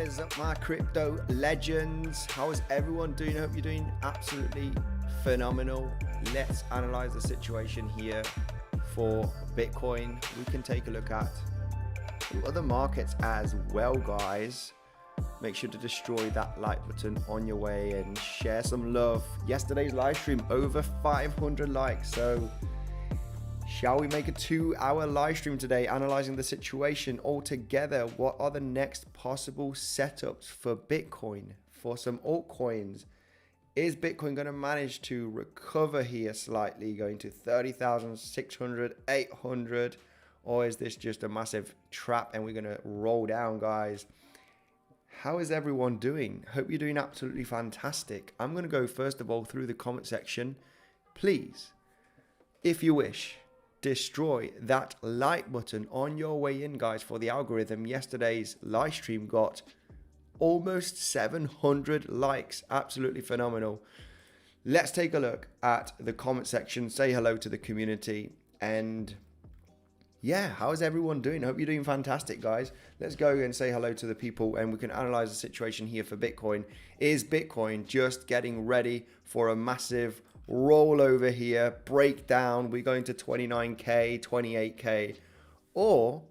What is up, my crypto legends? How is everyone doing? I hope you're doing absolutely phenomenal. Let's analyze the situation here for Bitcoin. We can take a look at other markets as well, guys. Make sure to destroy that like button on your way and share some love. Yesterday's live stream, over 500 likes. So shall we make a 2-hour live stream today analyzing the situation all together? What are the next possible setups for Bitcoin, for some altcoins? Is Bitcoin going to manage to recover here slightly, going to 30,600, 800? Or is this just a massive trap and we're going to roll down, guys? How is everyone doing? Hope you're doing absolutely fantastic. I'm going to go first of all through the comment section. Please, if you wish, destroy that like button on your way in, guys, for the algorithm. Yesterday's live stream got almost 700 likes. Absolutely phenomenal. Let's take a look at the comment section, say hello to the community, and yeah, how is everyone doing? I hope you're doing fantastic, guys. Let's go and say hello to the people and we can analyze the situation here for Bitcoin. Is Bitcoin just getting ready for a massive rollover here, breakdown? We're going to 29K, 28K, or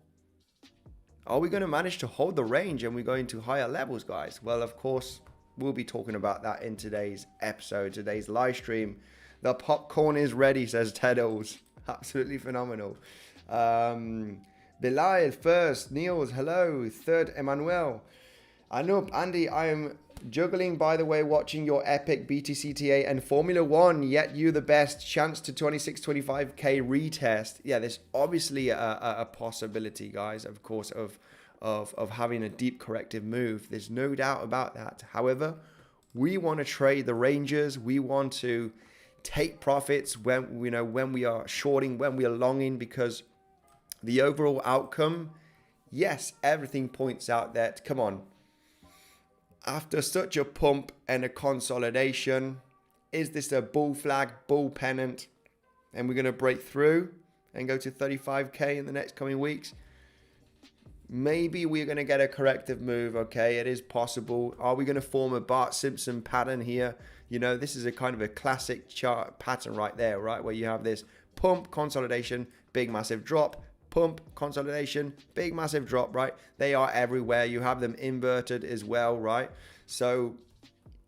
are we going to manage to hold the range and we're going to higher levels, guys? Well, of course, we'll be talking about that in today's episode, today's live stream. The popcorn is ready, says Teddles. Absolutely phenomenal. Bilal first, Niels, hello. Third, Emmanuel. Anup, Andy, I am juggling, by the way, watching your epic BTC TA and Formula One, yet you the best. Chance to 26, 25K retest. Yeah, there's obviously a possibility, guys, of course, of having a deep corrective move. There's no doubt about that. However, we want to trade the ranges. We want to take profits when we are shorting, when we are longing, because the overall outcome, yes, everything points out that, come on, after such a pump and a consolidation, is this a bull flag, bull pennant, and we're going to break through and go to 35K in the next coming weeks? Maybe we're going to get a corrective move, okay? It is possible. Are we going to form a Bart Simpson pattern here? You know, this is a kind of a classic chart pattern right there, right? Where you have this pump, consolidation, big, massive drop, pump, consolidation, big, massive drop, right? They are everywhere. You have them inverted as well, right? So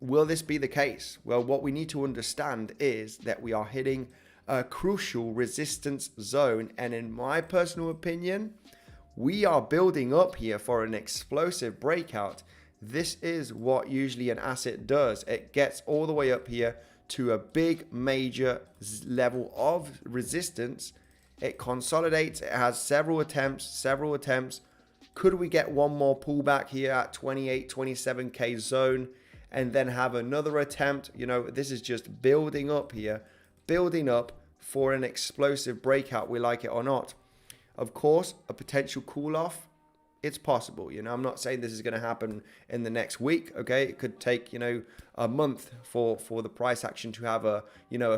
will this be the case? Well, what we need to understand is that we are hitting a crucial resistance zone. And in my personal opinion, we are building up here for an explosive breakout. This is what usually an asset does. It gets all the way up here to a big major level of resistance. It consolidates. It has several attempts. Could we get one more pullback here at 28, 27K zone and then have another attempt? You know, this is just building up here, building up for an explosive breakout, we like it or not. Of course, a potential cool off, it's possible. You know, I'm not saying this is going to happen in the next week. Okay, it could take, a month for the price action to have a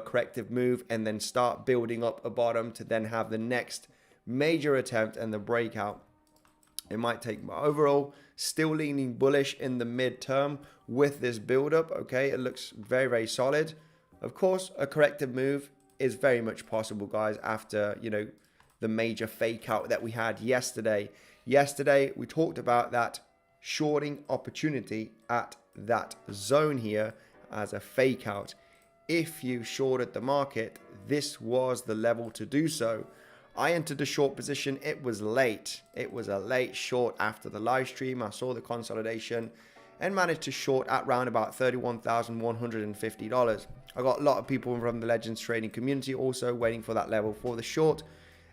corrective move and then start building up a bottom to then have the next major attempt and the breakout. It might take, but overall, still leaning bullish in the midterm with this build up. Okay, it looks very, very solid. Of course, a corrective move is very much possible, guys, after, the major fake out that we had yesterday. Yesterday, we talked about that shorting opportunity at that zone here as a fake out. If you shorted the market, this was the level to do so. I entered the short position. It was late. It was a late short after the live stream. I saw the consolidation and managed to short at around about $31,150. I got a lot of people from the Legends trading community also waiting for that level for the short.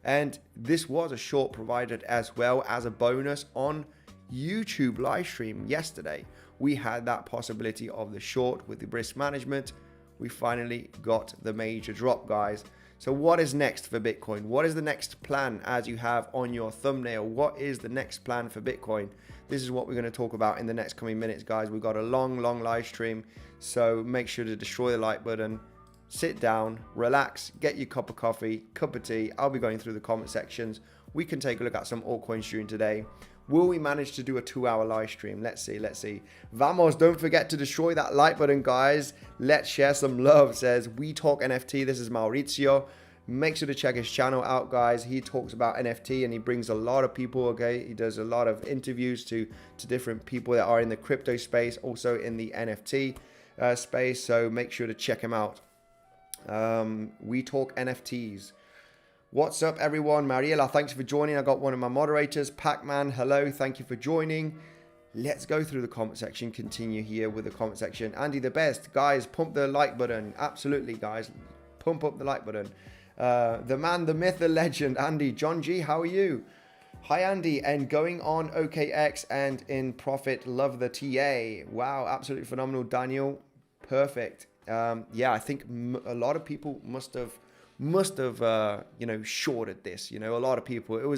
And this was a short provided as well as a bonus on YouTube live stream yesterday. We had that possibility of the short with the risk management. We finally got the major drop, guys. So what is next for Bitcoin? What is the next plan as you have on your thumbnail? What is the next plan for Bitcoin? This is what we're going to talk about in the next coming minutes, guys. We've got a long live stream. So make sure to destroy the like button. Sit down, relax, get your cup of coffee, cup of tea. I'll be going through the comment sections. We can take a look at some altcoins during today. Will we manage to do a 2-hour live stream? Let's see. Vamos, don't forget to destroy that like button, guys. Let's share some love, says We Talk NFT. This is Maurizio. Make sure to check his channel out, guys. He talks about NFT and he brings a lot of people, okay? He does a lot of interviews to different people that are in the crypto space, also in the NFT space. So make sure to check him out. We Talk NFTs. What's up, everyone? Mariela, thanks for joining. I got one of my moderators. Pac-Man, hello. Thank you for joining. Let's go through the comment section. Continue here with the comment section. Andy, the best. Guys, pump the like button. Absolutely, guys. Pump up the like button. The man, the myth, the legend, Andy. John G, how are you? Hi, Andy. And going on OKX and in profit. Love the TA. Wow, absolutely phenomenal, Daniel. Perfect. Yeah, I think a lot of people must have shorted this. A lot of people.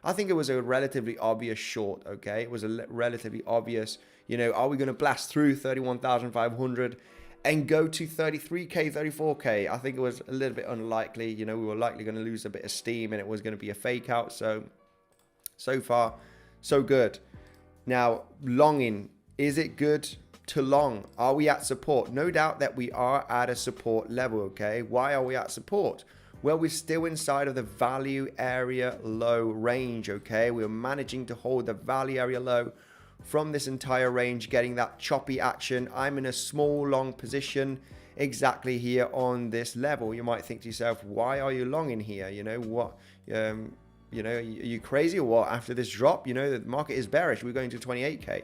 I think it was a relatively obvious short. Okay, it was a relatively obvious. Are we going to blast through 31,500 and go to 33k, 34k? I think it was a little bit unlikely. We were likely going to lose a bit of steam, and it was going to be a fake out. So far, so good. Now, longing, is it good to long? Are we at support? No doubt that we are at a support level, okay? Why are we at support? Well, we're still inside of the value area low range, okay? We're managing to hold the value area low from this entire range, getting that choppy action. I'm in a small long position exactly here on this level. You might think to yourself, why are you long in here? Are you crazy or what? After this drop, the market is bearish. We're going to 28k.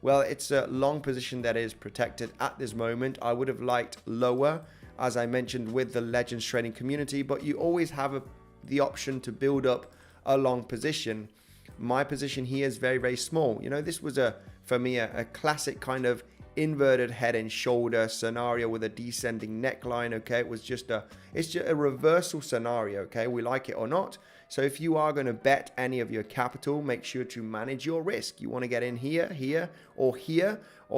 Well, it's a long position that is protected at this moment. I would have liked lower, as I mentioned, with the Legends trading community, but you always have the option to build up a long position. My position here is very, very small. This was for me a classic kind of inverted head and shoulder scenario with a descending neckline. Okay, it's just a reversal scenario. Okay, we like it or not. So if you are going to bet any of your capital, make sure to manage your risk. You want to get in here, or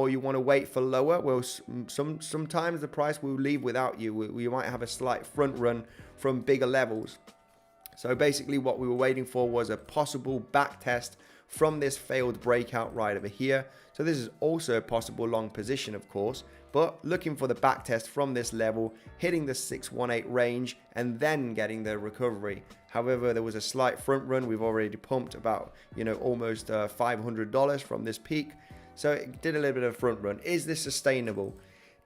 you want to wait for lower. Well, sometimes the price will leave without you. We might have a slight front run from bigger levels. So basically what we were waiting for was a possible back test from this failed breakout right over here. So this is also a possible long position, of course, but looking for the back test from this level, hitting the 618 range and then getting the recovery. However, there was a slight front run. We've already pumped about, almost $500 from this peak. So it did a little bit of front run. Is this sustainable?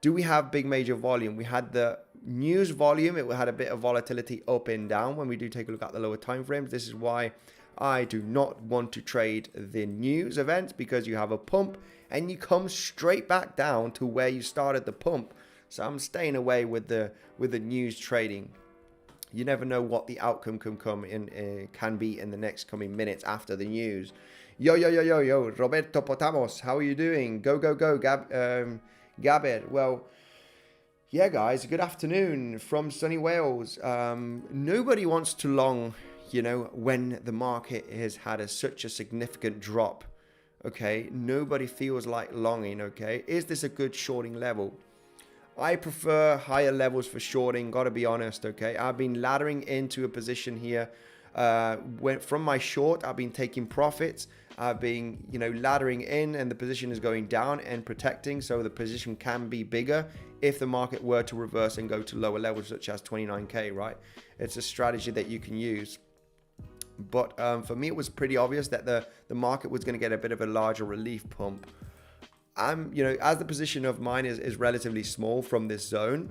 Do we have big major volume? We had the news volume. It had a bit of volatility up and down when we do take a look at the lower time frames. This is why I do not want to trade the news events, because you have a pump and you come straight back down to where you started the pump. So I'm staying away with the news trading. You never know what the outcome can be in the next coming minutes after the news. Yo, Roberto Potamos, how are you doing? Go, Gabet. Well, yeah, guys, good afternoon from sunny Wales. Nobody wants to long, when the market has had such a significant drop. Okay, nobody feels like longing. Okay, is this a good shorting level? I prefer higher levels for shorting, gotta be honest. Okay, I've been laddering into a position here. From my short, I've been taking profits. I've been, laddering in, and the position is going down and protecting, so the position can be bigger if the market were to reverse and go to lower levels, such as 29k, right? It's a strategy that you can use. But for me, it was pretty obvious that the market was going to get a bit of a larger relief pump. As the position of mine is relatively small from this zone,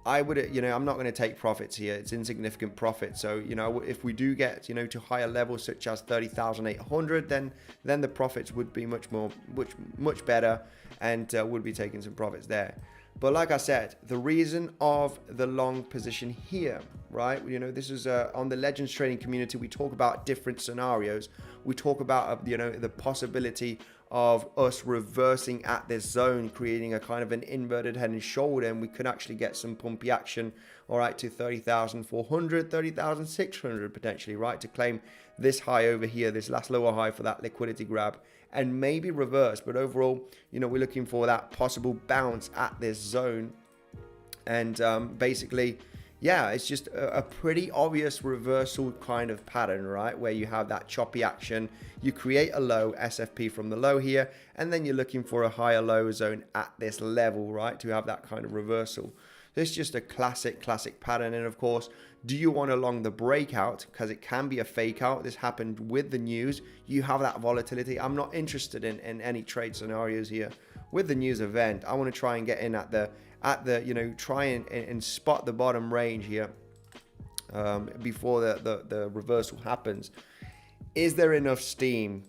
I would, I'm not going to take profits here. It's insignificant profit. So, if we do get, to higher levels such as 30,800, then the profits would be much better, and would be taking some profits there. But like I said, the reason of the long position here, right? This is on the Legends trading community. We talk about different scenarios. We talk about, the possibility of us reversing at this zone, creating a kind of an inverted head and shoulder, and we could actually get some pumpy action, all right, to 30,400, 30,600 potentially, right, to claim this high over here, this last lower high for that liquidity grab, and maybe reverse. But overall, we're looking for that possible bounce at this zone. And basically, yeah, it's just a pretty obvious reversal kind of pattern, right? Where you have that choppy action, you create a low SFP from the low here, and then you're looking for a higher low zone at this level, right? To have that kind of reversal. This is just a classic pattern. And of course, do you want to long the breakout? Because it can be a fake out. This happened with the news. You have that volatility. I'm not interested in any trade scenarios here. With the news event, I want to try and get in at the try and spot the bottom range here before the reversal happens. Is there enough steam?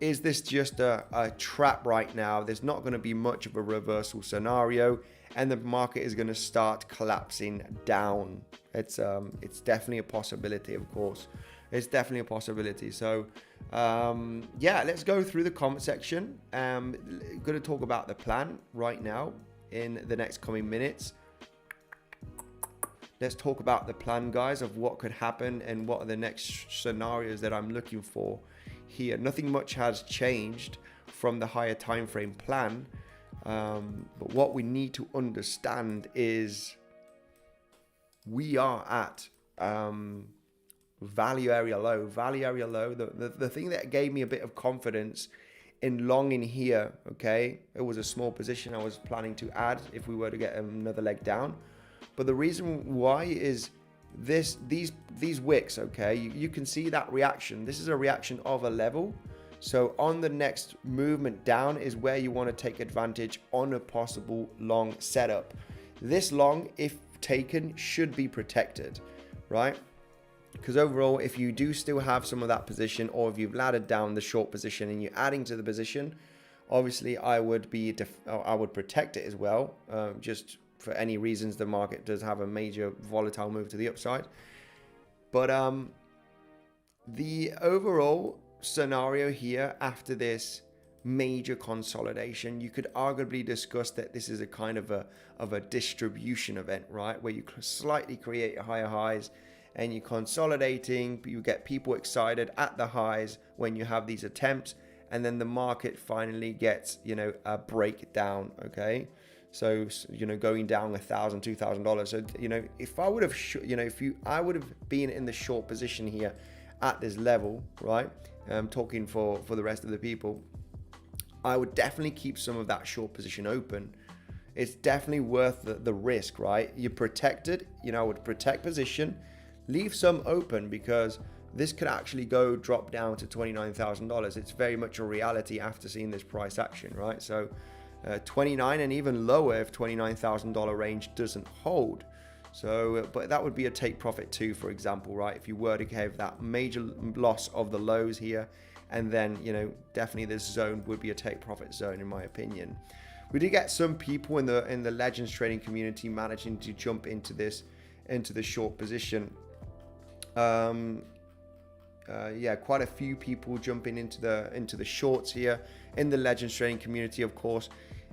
Is this just a trap right now? There's not going to be much of a reversal scenario, and the market is going to start collapsing down. It's definitely a possibility, of course. It's definitely a possibility. So yeah, let's go through the comment section. Going to talk about the plan right now in the next coming minutes. Let's talk about the plan, guys, of what could happen and what are the next scenarios that I'm looking for here. Nothing much has changed from the higher time frame plan, but what we need to understand is we are at value area low. The thing that gave me a bit of confidence in long in here, okay, it was a small position I was planning to add if we were to get another leg down. But the reason why is these wicks, okay, you can see that reaction. This is a reaction of a level. So on the next movement down is where you want to take advantage on a possible long setup. This long, if taken, should be protected, right? Because overall, if you do still have some of that position, or if you've laddered down the short position and you're adding to the position, obviously I would protect it as well, just for any reasons the market does have a major volatile move to the upside. But the overall scenario here after this major consolidation, you could arguably discuss that this is a kind of a distribution event, right? Where you slightly create higher highs and you're consolidating, you get people excited at the highs when you have these attempts, and then the market finally gets, a breakdown, okay? So, going down $1,000, $2,000. So, if I would have, I would have been in the short position here at this level, right? I'm talking for the rest of the people. I would definitely keep some of that short position open. It's definitely worth the risk, right? You're protected, I would protect position, leave some open, because this could actually drop down to $29,000. It's very much a reality after seeing this price action, right? So 29 and even lower if $29,000 range doesn't hold. So, but that would be a take profit too, for example, right? If you were to have that major loss of the lows here, and then, definitely this zone would be a take profit zone, in my opinion. We did get some people in the Legends trading community managing to jump into the short position. Yeah, quite a few people jumping into the shorts here in the Legends trading community. Of course,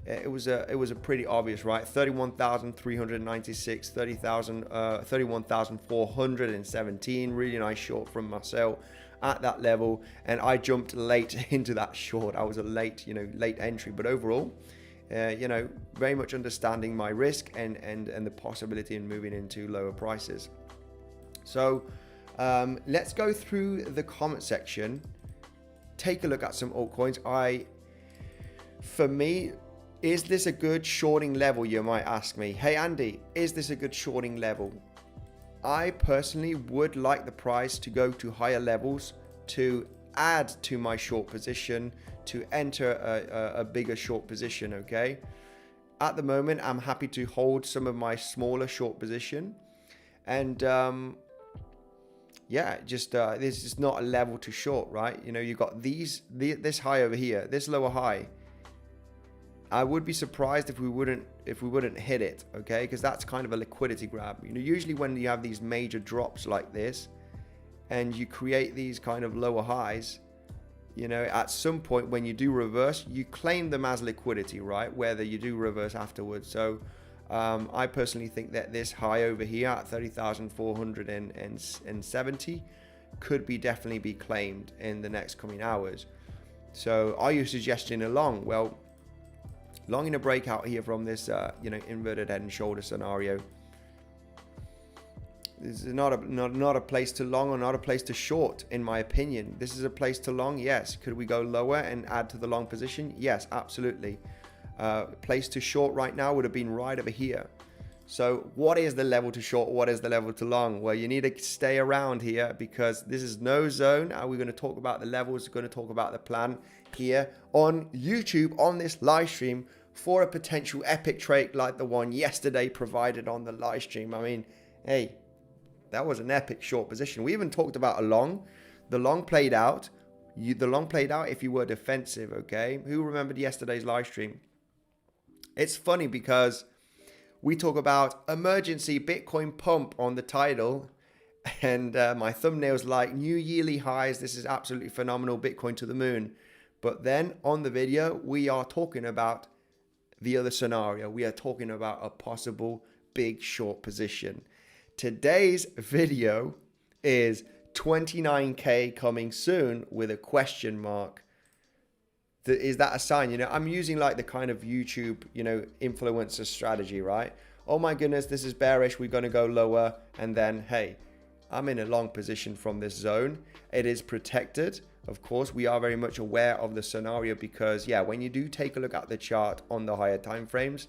it was a pretty obvious, right? 31,396, 31,417. Really nice short from Marcel at that level, and I jumped late into that short. I was a late entry, but overall, very much understanding my risk and the possibility in moving into lower prices. So let's go through the comment section, take a look at some altcoins. For me, is this a good shorting level, you might ask me? Hey Andy, is this a good shorting level? I personally would like the price to go to higher levels to add to my short position, to enter a bigger short position, okay? At the moment, I'm happy to hold some of my smaller short position, and yeah, just this is not a level to short, right? You got this high over here, this lower high. I would be surprised if we wouldn't hit it, okay? Because that's kind of a liquidity grab. Usually when you have these major drops like this, and you create these kind of lower highs, at some point when you do reverse, you claim them as liquidity, right? Whether you do reverse afterwards. So I personally think that this high over here at 30,470 could definitely be claimed in the next coming hours. So are you suggesting a long? Well, long in a breakout here from this, inverted head and shoulder scenario. This is not a place to long or not a place to short, in my opinion. This is a place to long, yes. Could we go lower and add to the long position? Yes, absolutely. Place to short right now would have been right over here. So what is the level to short? What is the level to long? Well, you need to stay around here because this is no zone. We're going to talk about the levels. We're going to talk about the plan here on YouTube on this live stream for a potential epic trade like the one yesterday provided on the live stream. I mean, hey, that was an epic short position. We even talked about a long. The long played out. The long played out if you were defensive, okay? Who remembered yesterday's live stream? It's funny because we talk about emergency Bitcoin pump on the title, and my thumbnail's like new yearly highs. This is absolutely phenomenal, Bitcoin to the moon. But then on the video, we are talking about the other scenario. We are talking about a possible big short position. Today's video is 29K coming soon with a question mark. Is that a sign? You know, I'm using like the kind of YouTube, you know, influencer strategy, right? Oh my goodness, this is bearish. We're going to go lower. And then, hey, I'm in a long position from this zone. It is protected. Of course, we are very much aware of the scenario because, yeah, when you do take a look at the chart on the higher time frames,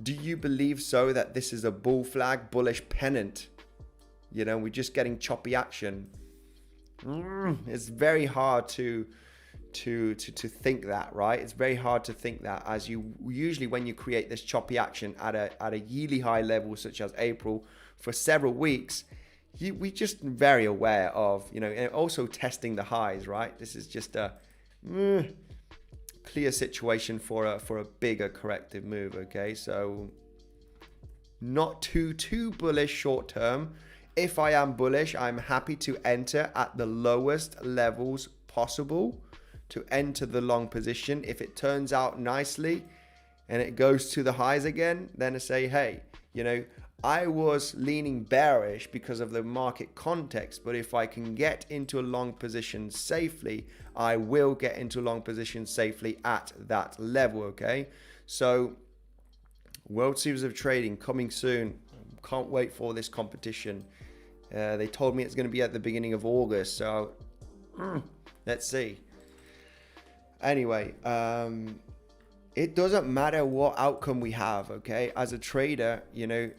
do you believe so that this is a bull flag, bullish pennant? You know, we're just getting choppy action. It's very hard to think that, right? It's very hard to think that, as you usually when you create this choppy action at a yearly high level such as April for several weeks, we just very aware of, you know, and also testing the highs, right? This is just a clear situation for a bigger corrective move. Okay, so not too bullish short term. If I am bullish, I'm happy to enter at the lowest levels possible to enter the long position. If it turns out nicely and it goes to the highs again, then I say, hey, you know, I was leaning bearish because of the market context, but if I can get into a long position safely, I will get into long position safely at that level. Okay, so World Series of Trading coming soon. Can't wait for this competition. They told me it's going to be at the beginning of August, so let's see. Anyway, it doesn't matter what outcome we have, okay? As a trader, you know,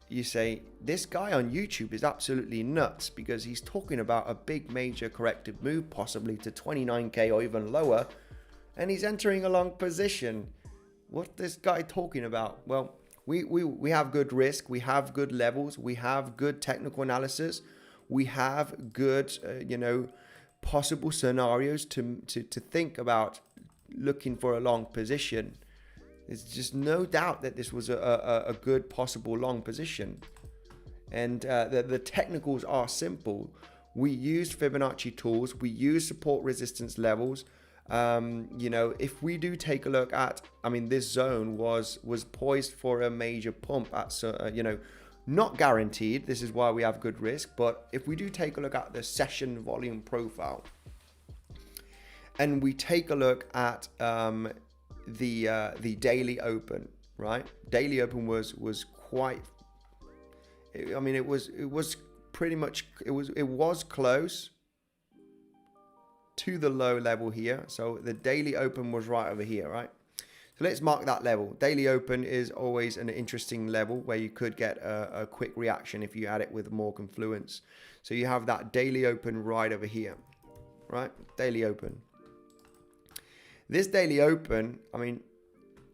you say, this guy on YouTube is absolutely nuts because he's talking about a big major corrective move, possibly to 29K or even lower, and he's entering a long position. What's this guy talking about? Well, we have good risk, we have good levels, we have good technical analysis, we have good, you know, possible scenarios to think about looking for a long position. There's just no doubt that this was a good possible long position. And the technicals are simple. We used Fibonacci tools, we use support resistance levels. You know, if we do take a look at, I mean, this zone was poised for a major pump at, you know, not guaranteed. This is why we have good risk. But if we do take a look at the session volume profile and we take a look at the daily open, right? Daily open was quite, I mean, it was pretty much, it was close to the low level here. So the daily open was right over here, right? So let's mark that level. Daily open is always an interesting level where you could get a quick reaction if you add it with more confluence. So you have that daily open right over here, right? Daily open. This daily open, I mean,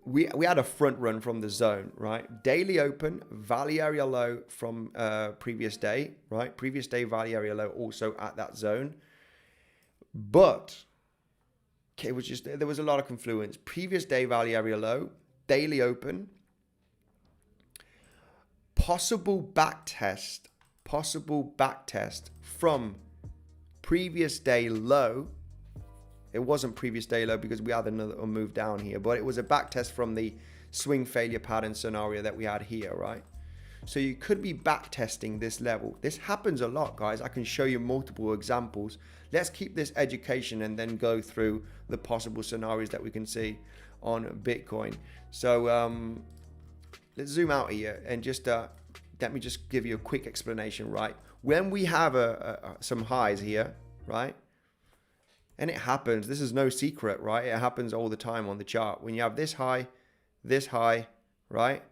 we had a front run from the zone, right? Daily open, value area low from previous day, right? Previous day value area low also at that zone. But it was just, there was a lot of confluence. Previous day value area low, daily open, possible back test from previous day low. It wasn't previous day low because we had another move down here, but it was a back test from the swing failure pattern scenario that we had here, right? So you could be back testing this level. This happens a lot, guys. I can show you multiple examples. Let's keep this education and then go through the possible scenarios that we can see on Bitcoin. So let's zoom out here and just let me just give you a quick explanation, right? When we have some highs here, right? And it happens, this is no secret, right? It happens all the time on the chart. When you have this high, right?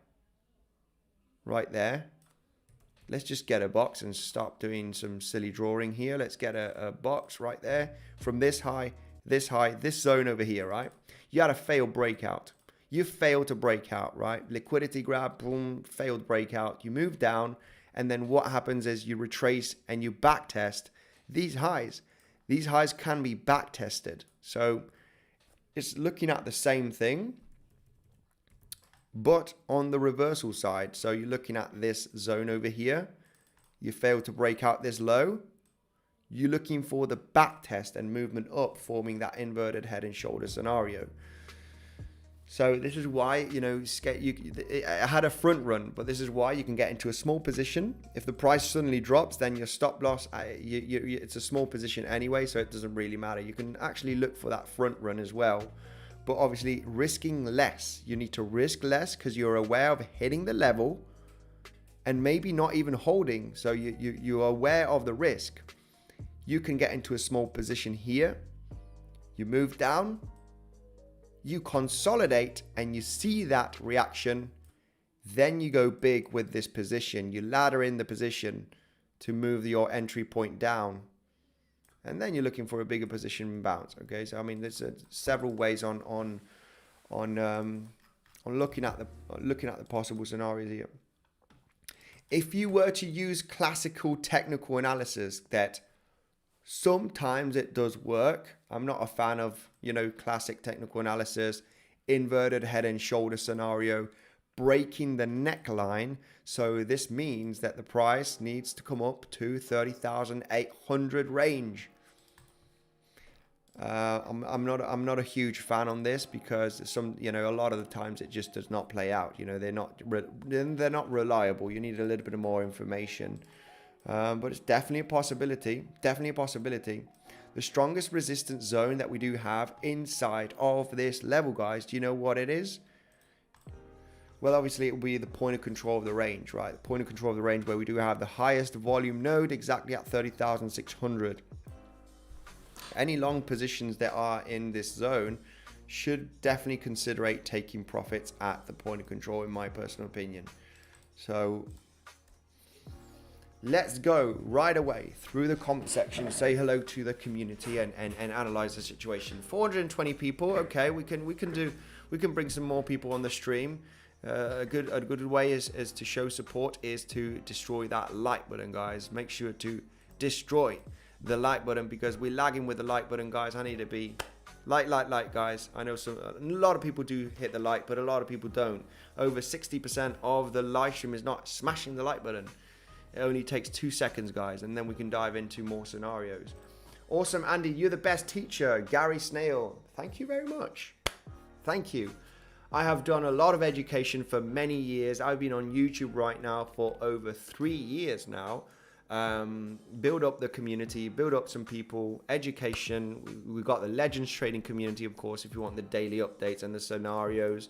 Right there. Let's just get a box and stop doing some silly drawing here. Let's get a box right there. From this high, this zone over here, right? You had a failed breakout. You failed to break out, right? Liquidity grab, boom, failed breakout. You move down, and then what happens is you retrace and you back test these highs. These highs can be back tested. So it's looking at the same thing, but on the reversal side. So you're looking at this zone over here. You failed to break out this low. You're looking for the back test and movement up, forming that inverted head and shoulder scenario. So this is why, you know, it had a front run, but this is why you can get into a small position. If the price suddenly drops, then your stop loss, it's a small position anyway, so it doesn't really matter. You can actually look for that front run as well, but obviously risking less. You need to risk less because you're aware of hitting the level and maybe not even holding. So you're aware of the risk. You can get into a small position here. You move down. You consolidate and you see that reaction, then you go big with this position. You ladder in the position to move your entry point down, and then you're looking for a bigger position bounce. Okay, so I mean, there's several ways on looking at the possible scenarios here. If you were to use classical technical analysis, that sometimes it does work. I'm not a fan of, you know, classic technical analysis, inverted head and shoulder scenario, breaking the neckline. So this means that the price needs to come up to 30,800 range. I'm not a huge fan on this because a lot of the times it just does not play out. You know, they're not reliable. You need a little bit of more information. But it's definitely a possibility. The strongest resistance zone that we do have inside of this level, guys, do you know what it is? Well, obviously it will be the point of control of the range, right? The point of control of the range where we do have the highest volume node exactly at 30,600. Any long positions that are in this zone should definitely consider taking profits at the point of control, in my personal opinion. So let's go right away through the comment section, say hello to the community and analyze the situation. 420 people. Okay, we can bring some more people on the stream. A good way is to show support is to destroy that like button, guys. Make sure to destroy the like button because we're lagging with the like button, guys. I need to be like, guys. I know a lot of people do hit the like, but a lot of people don't. Over 60% of the live stream is not smashing the like button. It only takes 2 seconds, guys, and then we can dive into more scenarios. Awesome, Andy. You're the best teacher. Gary Snail. Thank you very much. Thank you. I have done a lot of education for many years. I've been on YouTube right now for over 3 years now. Build up the community, build up some people, education. We've got the Legends trading community, of course, if you want the daily updates and the scenarios.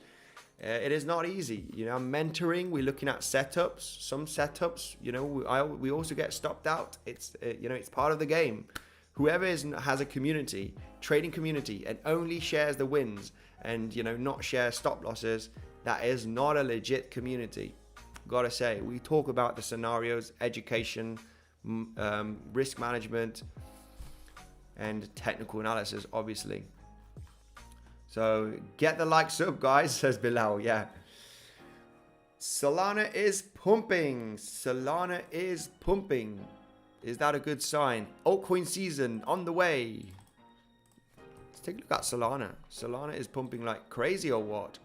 It is not easy, you know. Mentoring, we're looking at setups, some setups, you know. We also get stopped out. It's it's part of the game. Whoever has a community, trading community, and only shares the wins and not share stop losses, that is not a legit community. Gotta say, we talk about the scenarios, education, risk management, and technical analysis, obviously. So get the likes up, guys, says Bilal. Yeah. Solana is pumping. Solana is pumping. Is that a good sign? Altcoin season on the way. Let's take a look at Solana. Solana is pumping like crazy or what?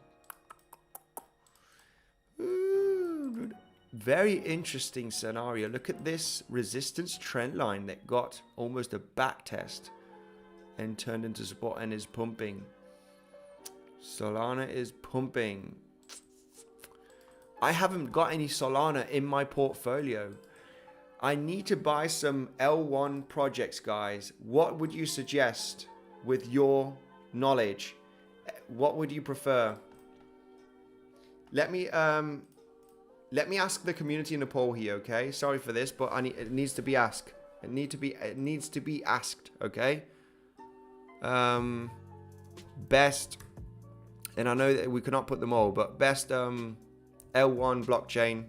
Ooh, very interesting scenario. Look at this resistance trend line that got almost a back test and turned into support and is pumping. Solana is pumping. I haven't got any Solana in my portfolio. I need to buy some L1 projects, guys. What would you suggest with your knowledge? What would you prefer? Let me let me ask the community in the poll here, okay? Sorry for this, but it needs to be asked. It needs to be asked, okay? Best, and I know that we cannot put them all, but best L1 blockchain.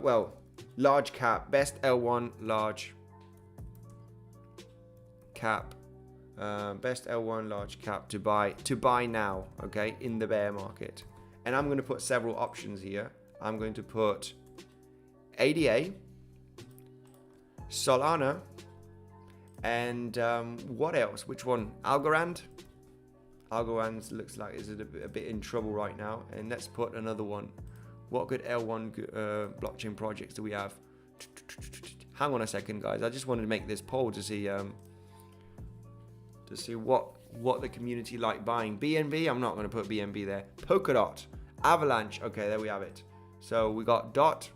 Well, large cap, best L1 large cap, best L1 large cap to buy now, okay, in the bear market. And I'm going to put several options here. I'm going to put ADA, Solana, and what else? Which one? Algorand. Algorand looks like it's a bit in trouble right now. And let's put another one. What good L1 blockchain projects do we have? Hang on a second, guys. I just wanted to make this poll to see what the community like buying. BNB. I'm not going to put BNB there. Polkadot, Avalanche. Okay, there we have it. So we got Dot,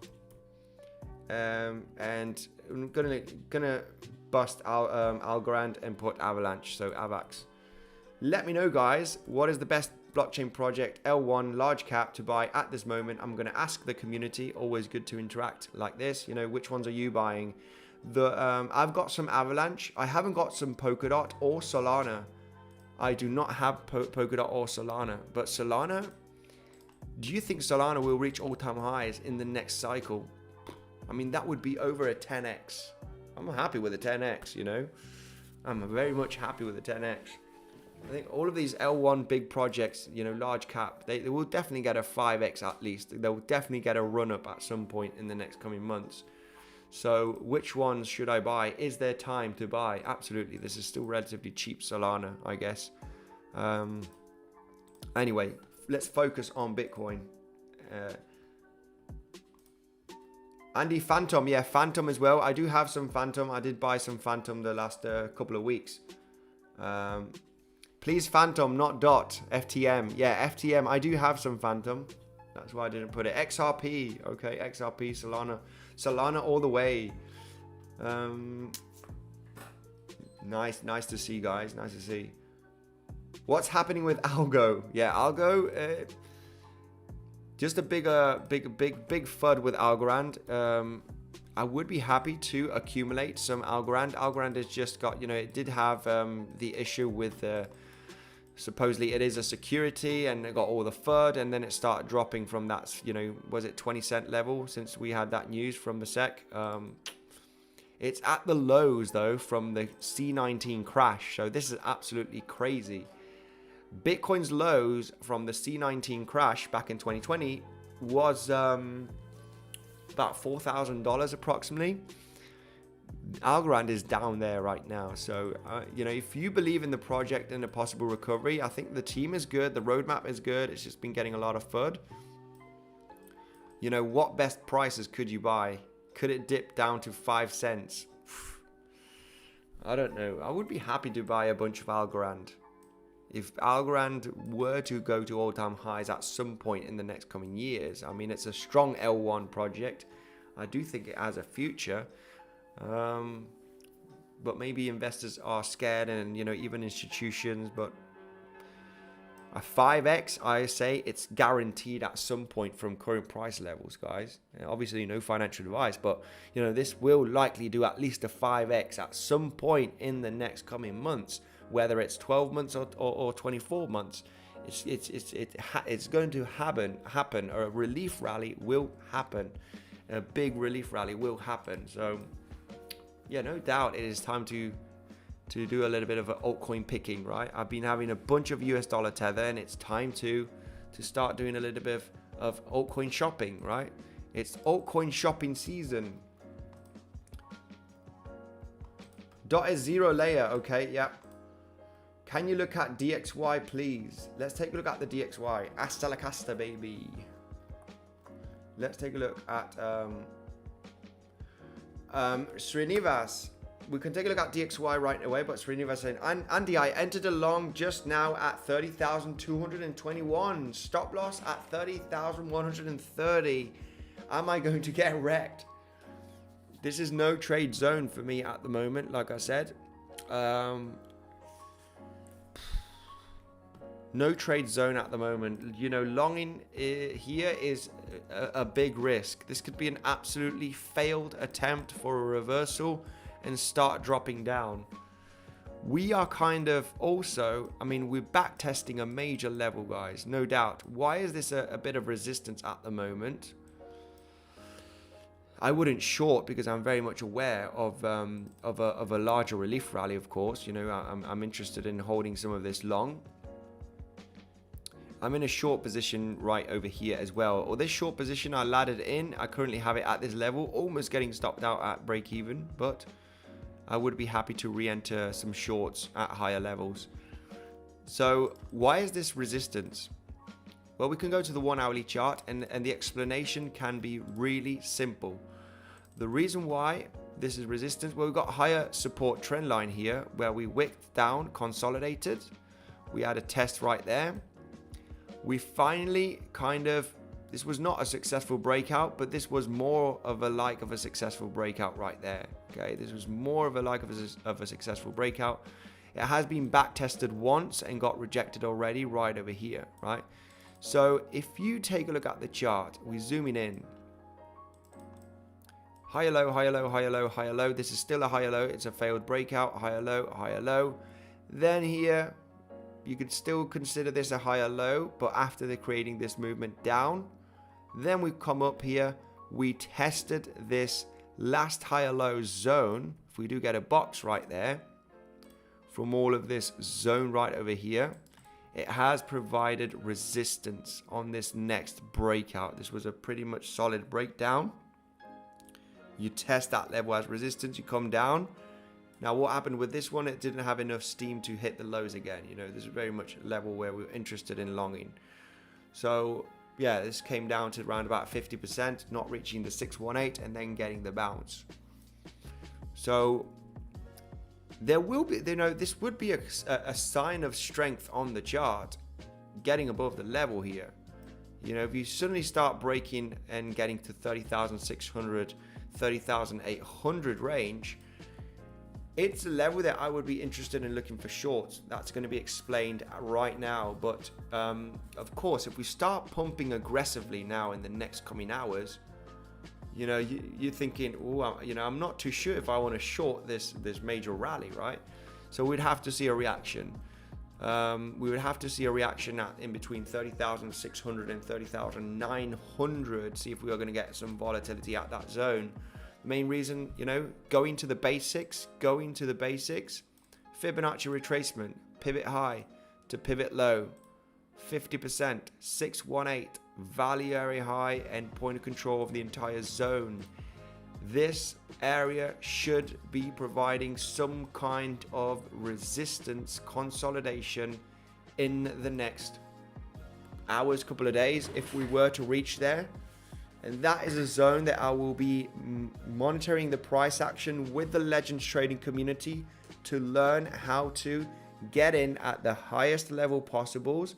and I'm gonna bust Algorand and put Avalanche. So Avax. Let me know, guys, what is the best blockchain project L1 large cap to buy at this moment. I'm going to ask the community. Always good to interact like this. You know, which ones are you buying? I've got some Avalanche. I haven't got some Polkadot or Solana. I do not have Polkadot or Solana. But Solana, do you think Solana will reach all-time highs in the next cycle? I mean, that would be over a 10x. I'm happy with a 10x, you know. I'm very much happy with a 10x. I think all of these L1 big projects, you know, large cap, they will definitely get a 5x at least. They'll definitely get a run up at some point in the next coming months. So which ones should I buy? Is there time to buy? Absolutely. This is still relatively cheap Solana, I guess. Anyway, let's focus on Bitcoin. Andy, Phantom. Yeah, Phantom as well. I do have some Phantom. I did buy some Phantom the last couple of weeks. Please Phantom, not Dot. FTM. Yeah, FTM. I do have some Phantom. That's why I didn't put it. XRP. Okay, XRP, Solana. Solana all the way. Nice to see, guys. Nice to see. What's happening with Algo? Yeah, Algo. Just a big FUD with Algorand. I would be happy to accumulate some Algorand. Algorand has just got, you know, it did have the issue with supposedly it is a security and it got all the FUD and then it started dropping from that, you know, was it 20 cent level since we had that news from the SEC. It's at the lows though from the C19 crash. So this is absolutely crazy. Bitcoin's lows from the C19 crash back in 2020 was about $4,000 approximately. Algorand is down there right now. So, you know, if you believe in the project and a possible recovery, I think the team is good. The roadmap is good. It's just been getting a lot of FUD. You know, what best prices could you buy? Could it dip down to 5 cents? I don't know. I would be happy to buy a bunch of Algorand. If Algorand were to go to all-time highs at some point in the next coming years, I mean, it's a strong L1 project. I do think it has a future. But maybe investors are scared and, you know, even institutions, but a 5x, I say it's guaranteed at some point from current price levels, guys. And obviously, no financial advice, but, you know, this will likely do at least a 5x at some point in the next coming months, whether it's 12 months or 24 months. It's going to happen. A relief rally will happen. A big relief rally will happen. So, yeah, no doubt it is time to do a little bit of an altcoin picking, right? I've been having a bunch of US dollar tether and it's time to start doing a little bit of altcoin shopping, right? It's altcoin shopping season. Dot is 0 layer, okay, yeah. Can you look at DXY, please? Let's take a look at the DXY. Hasta la KASTA, baby. Let's take a look at Srinivas. We can take a look at DXY right away, but Srinivas saying, Andy, I entered along just now at 30,221. Stop loss at 30,130. Am I going to get wrecked? This is no trade zone for me at the moment, like I said. No trade zone at the moment. You know, longing here is a big risk. This could be an absolutely failed attempt for a reversal and start dropping down. We are kind of also, I mean, we're back testing a major level, guys, no doubt. Why is this a bit of resistance at the moment? I wouldn't short because I'm very much aware of a larger relief rally, of course. You know, I'm interested in holding some of this long. I'm in a short position right over here as well. Or this short position I laddered in, I currently have it at this level, almost getting stopped out at break even, but I would be happy to re-enter some shorts at higher levels. So why is this resistance? Well, we can go to the 1 hourly chart and the explanation can be really simple. The reason why this is resistance, well, we've got a higher support trend line here where we wicked down, consolidated. We had a test right there. We finally this was not a successful breakout, but this was more of a successful breakout right there. Okay, this was more of a successful breakout. It has been back tested once and got rejected already right over here, right? So if you take a look at the chart, we're zooming in. Higher low, higher low, higher low, higher low. This is still a higher low. It's a failed breakout. Higher low, higher low. Then here, you could still consider this a higher low, but after they're creating this movement down, then we come up here. We tested this last higher low zone. If we do get a box right there, from all of this zone right over here, it has provided resistance on this next breakout. This was a pretty much solid breakdown. You test that level as resistance, you come down. Now what happened with this one, it didn't have enough steam to hit the lows again. You know, this is very much a level where we're interested in longing. So yeah, this came down to around about 50%, not reaching the 618 and then getting the bounce. So there will be, you know, this would be a sign of strength on the chart, getting above the level here. You know, if you suddenly start breaking and getting to 30,600, 30,800 range, it's a level that I would be interested in looking for shorts. That's going to be explained right now. But of course, if we start pumping aggressively now in the next coming hours, you know, you're thinking, oh, you know, I'm not too sure if I want to short this major rally, right? So we'd have to see a reaction. We would have to see a reaction in between 30,600 and 30,900. See if we are going to get some volatility at that zone. The main reason, you know, going to the basics, Fibonacci retracement, pivot high to pivot low, 50%, 618, value area high and point of control of the entire zone. This area should be providing some kind of resistance consolidation in the next hours, couple of days, if we were to reach there. And that is a zone that I will be monitoring the price action with the Legends trading community to learn how to get in at the highest level possibles.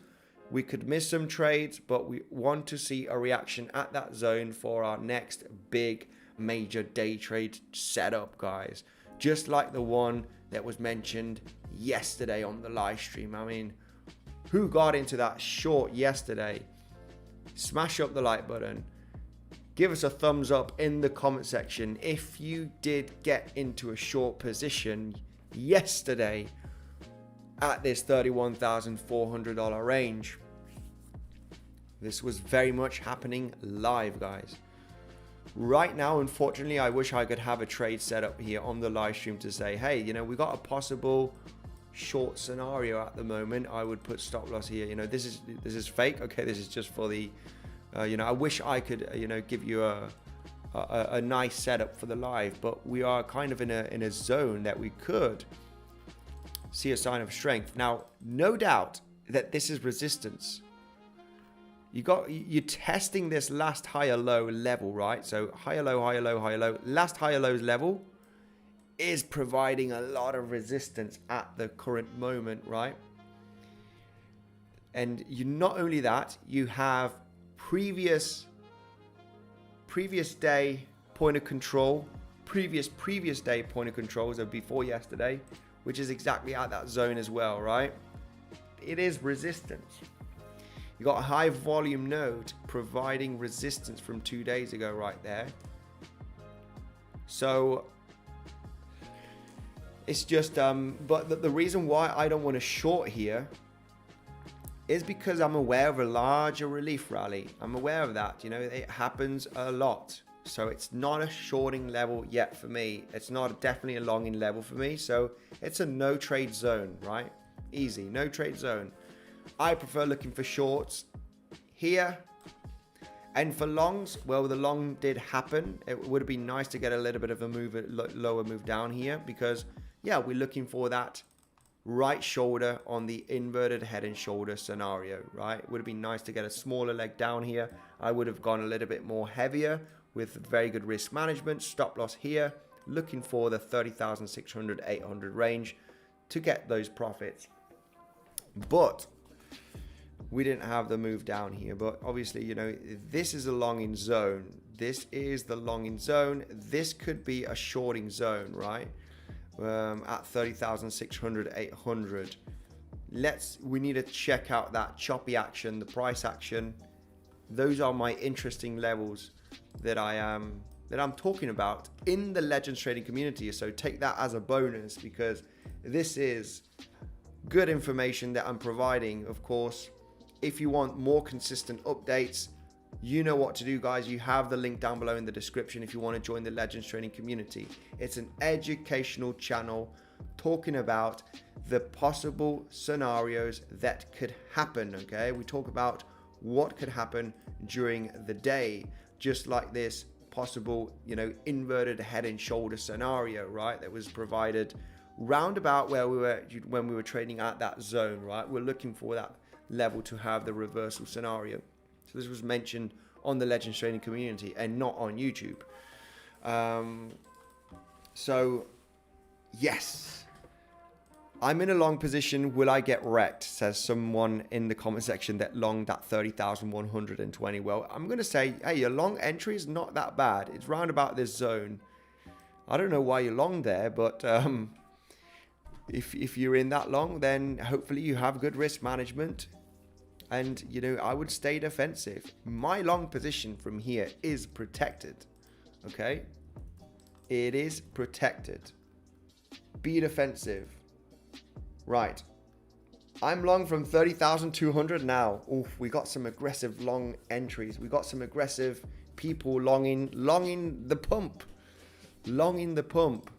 We could miss some trades, but we want to see a reaction at that zone for our next big major day trade setup, guys. Just like the one that was mentioned yesterday on the live stream. I mean, who got into that short yesterday? Smash up the like button. Give us a thumbs up in the comment section if you did get into a short position yesterday at this $31,400 range. This was very much happening live, guys. Right now, unfortunately, I wish I could have a trade set up here on the live stream to say, hey, you know, we got a possible short scenario at the moment. I would put stop loss here. You know, this is fake. Okay, this is just for the, you know, I wish I could, you know, give you a nice setup for the live, but we are kind of in a zone that we could see a sign of strength. Now, no doubt that this is resistance. You're testing this last higher low level, right? So higher low, higher low, higher low. Last higher lows level is providing a lot of resistance at the current moment, right? And you not only that, you have previous day point of control, previous day point of control, so before yesterday, which is exactly at that zone as well, right? it is resistance. You got a high volume node providing resistance from 2 days ago right there. So it's just, but the reason why I don't want to short here is because I'm aware of a larger relief rally. I'm aware of that, you know, it happens a lot. So it's not a shorting level yet for me. It's not definitely a longing level for me. So it's a no trade zone, right? Easy, no trade zone. I prefer looking for shorts here. And for longs, well, the long did happen. It would have been nice to get a little bit of a move, lower move down here, because yeah, we're looking for that right shoulder on the inverted head and shoulder scenario, right? It would have been nice to get a smaller leg down here. I would have gone a little bit more heavier with very good risk management. Stop loss here, looking for the 30,600, 800 range to get those profits. But we didn't have the move down here. But obviously, you know, this is a longing zone. This is the longing zone. This could be a shorting zone, right? At 30,600, 800. We need to check out that choppy action, the price action. Those are my interesting levels that I'm talking about in the Legends trading community. So take that as a bonus, because this is good information that I'm providing. Of course, if you want more consistent updates, you know what to do, guys. You have the link down below in the description if you want to join the Legends trading community. It's an educational channel talking about the possible scenarios that could happen. Okay, we talk about what could happen during the day, just like this possible, you know, inverted head and shoulder scenario, right? That was provided roundabout where we were when we were trading at that zone, right? We're looking for that level to have the reversal scenario. So this was mentioned on the Legends trading community and not on YouTube. So yes, I'm in a long position. Will I get wrecked? Says someone in the comment section that longed at 30,120. Well, I'm going to say, hey, your long entry is not that bad. It's round about this zone. I don't know why you're long there, but if you're in that long, then hopefully you have good risk management. And, you know, I would stay defensive. My long position from here is protected. Okay? It is protected. Be defensive. Right. I'm long from 30,200 now. Oof, we got some aggressive long entries. We got some aggressive people longing the pump. Longing the pump.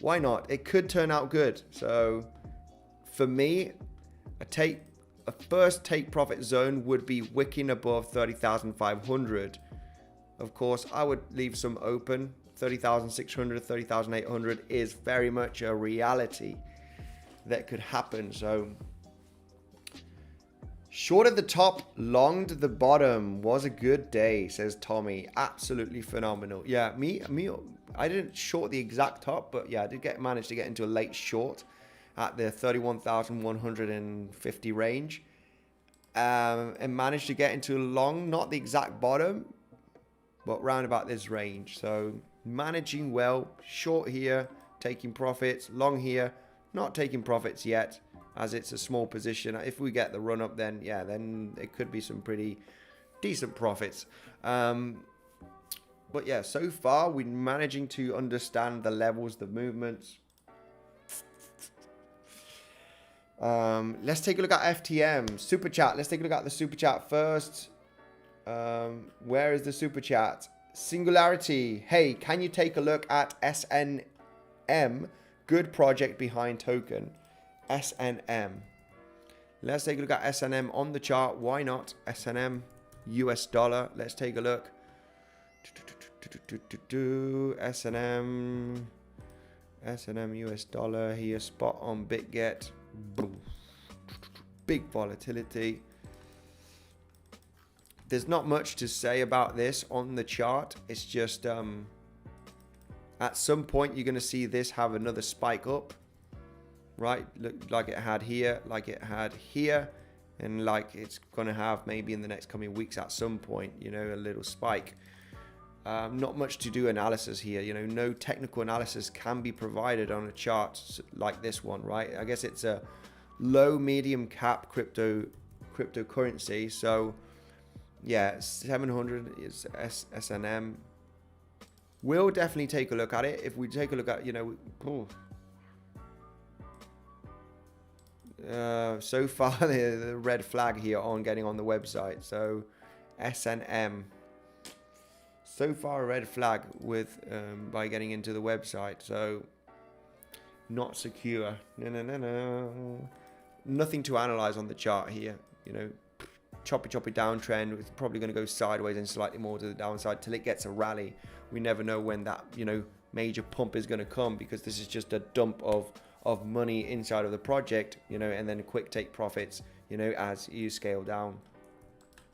Why not? It could turn out good. So, for me, a first take profit zone would be wicking above 30,500. Of course, I would leave some open. 30,600, 30,800 is very much a reality that could happen. So short at the top, longed the bottom. Was a good day, says Tommy. Absolutely phenomenal. Yeah, me, I didn't short the exact top, but yeah, I did manage to get into a late short at the 31,150 range, and managed to get into a long, not the exact bottom, but round about this range. So managing well, short here, taking profits, long here, not taking profits yet, as it's a small position. If we get the run up, then yeah, then it could be some pretty decent profits. But yeah, so far we're managing to understand the levels, the movements. Let's take a look at FTM super chat. Let's take a look at the super chat first. Where is the super chat? Singularity. Hey, can you take a look at SNM? Good project behind token. SNM. Let's take a look at SNM on the chart. Why not? SNM US dollar. Let's take a look. SNM US dollar here. Spot on BitGet. Big volatility. There's not much to say about this on the chart. It's just at some point you're going to see this have another spike up, right? Look like it had here, like it had here, and like it's going to have maybe in the next coming weeks at some point, you know, a little spike. Not much to do analysis here, you know, no technical analysis can be provided on a chart like this one, right? I guess it's a low medium cap cryptocurrency. So yeah, 700 is SNM. We'll definitely take a look at it. If we take a look at, so far the red flag here on getting on the website. So SNM, so far a red flag with by getting into the website. So not secure. No. Nothing to analyze on the chart here. Choppy downtrend. It's probably going to go sideways and slightly more to the downside till it gets a rally. We never know when that major pump is going to come, because this is just a dump of money inside of the project, and then quick take profits, as you scale down.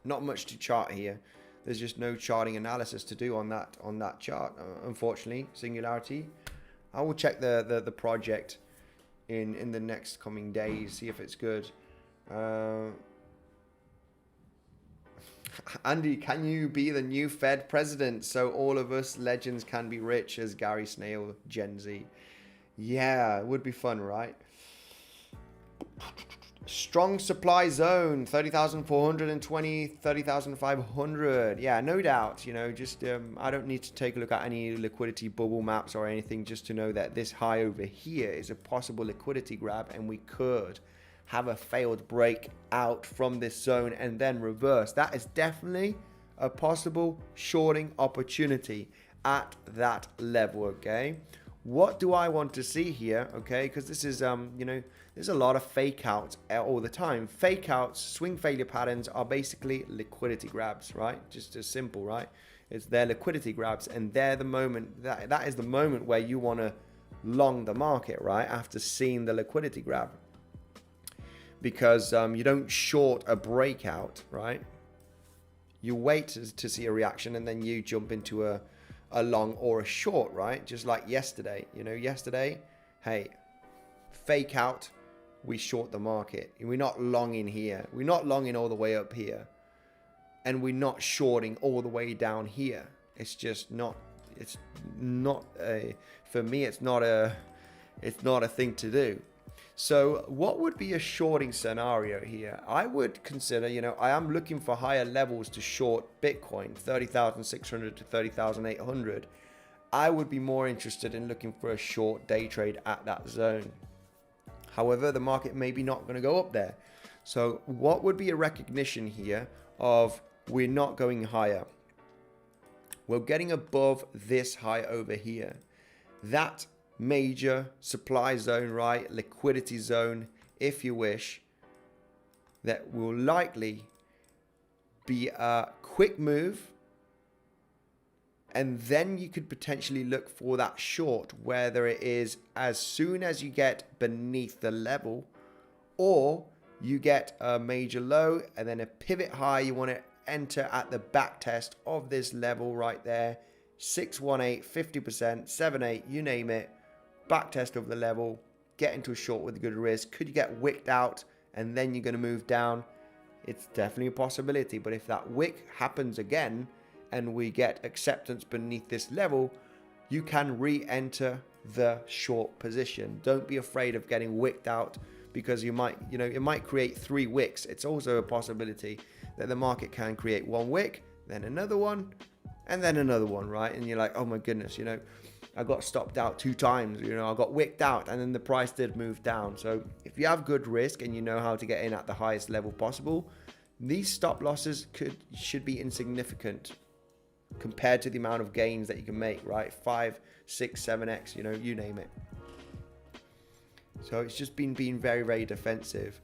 Not much to chart here. There's just no charting analysis to do on that chart, unfortunately. Singularity. I will check the project in the next coming days, see if it's good. Andy, can you be the new Fed president so all of us legends can be rich as Gary Snail, Gen Z? Yeah, it would be fun, right? Strong supply zone, 30,420, 30,500. Yeah, no doubt. I don't need to take a look at any liquidity bubble maps or anything just to know that this high over here is a possible liquidity grab, and we could have a failed break out from this zone and then reverse. That is definitely a possible shorting opportunity at that level, okay? What do I want to see here, okay? Because this is, there's a lot of fake outs all the time. Fake outs, swing failure patterns are basically liquidity grabs, right? Just as simple, right? It's their liquidity grabs, and they're the moment, that is the moment where you want to long the market, right? After seeing the liquidity grab. Because you don't short a breakout, right? You wait to see a reaction, and then you jump into a long or a short, right? Just like yesterday. Yesterday, hey, fake out, we short the market. We're not long in here. We're not longing all the way up here. And we're not shorting all the way down here. It's just not, for me, it's not a thing to do. So what would be a shorting scenario here? I would consider, I am looking for higher levels to short Bitcoin, 30,600 to 30,800. I would be more interested in looking for a short day trade at that zone. However, the market may be not going to go up there. So what would be a recognition here of we're not going higher? We're getting above this high over here. That major supply zone, right? Liquidity zone, if you wish, that will likely be a quick move. And then you could potentially look for that short, whether it is as soon as you get beneath the level, or you get a major low and then a pivot high. You want to enter at the back test of this level right there. 618, 50%, 78, you name it. Back test of the level, get into a short with a good risk. Could you get wicked out and then you're going to move down? It's definitely a possibility. But if that wick happens again and we get acceptance beneath this level, you can re-enter the short position. Don't be afraid of getting wicked out, because you might, it might create 3 wicks. It's also a possibility that the market can create 1 wick, then another one, and then another one, right? And you're like, oh my goodness, I got stopped out 2 times, I got wicked out, and then the price did move down. So if you have good risk and you know how to get in at the highest level possible, these stop losses should be insignificant compared to the amount of gains that you can make, right? 5, 6, 7x, you name it. So it's just been very, very defensive.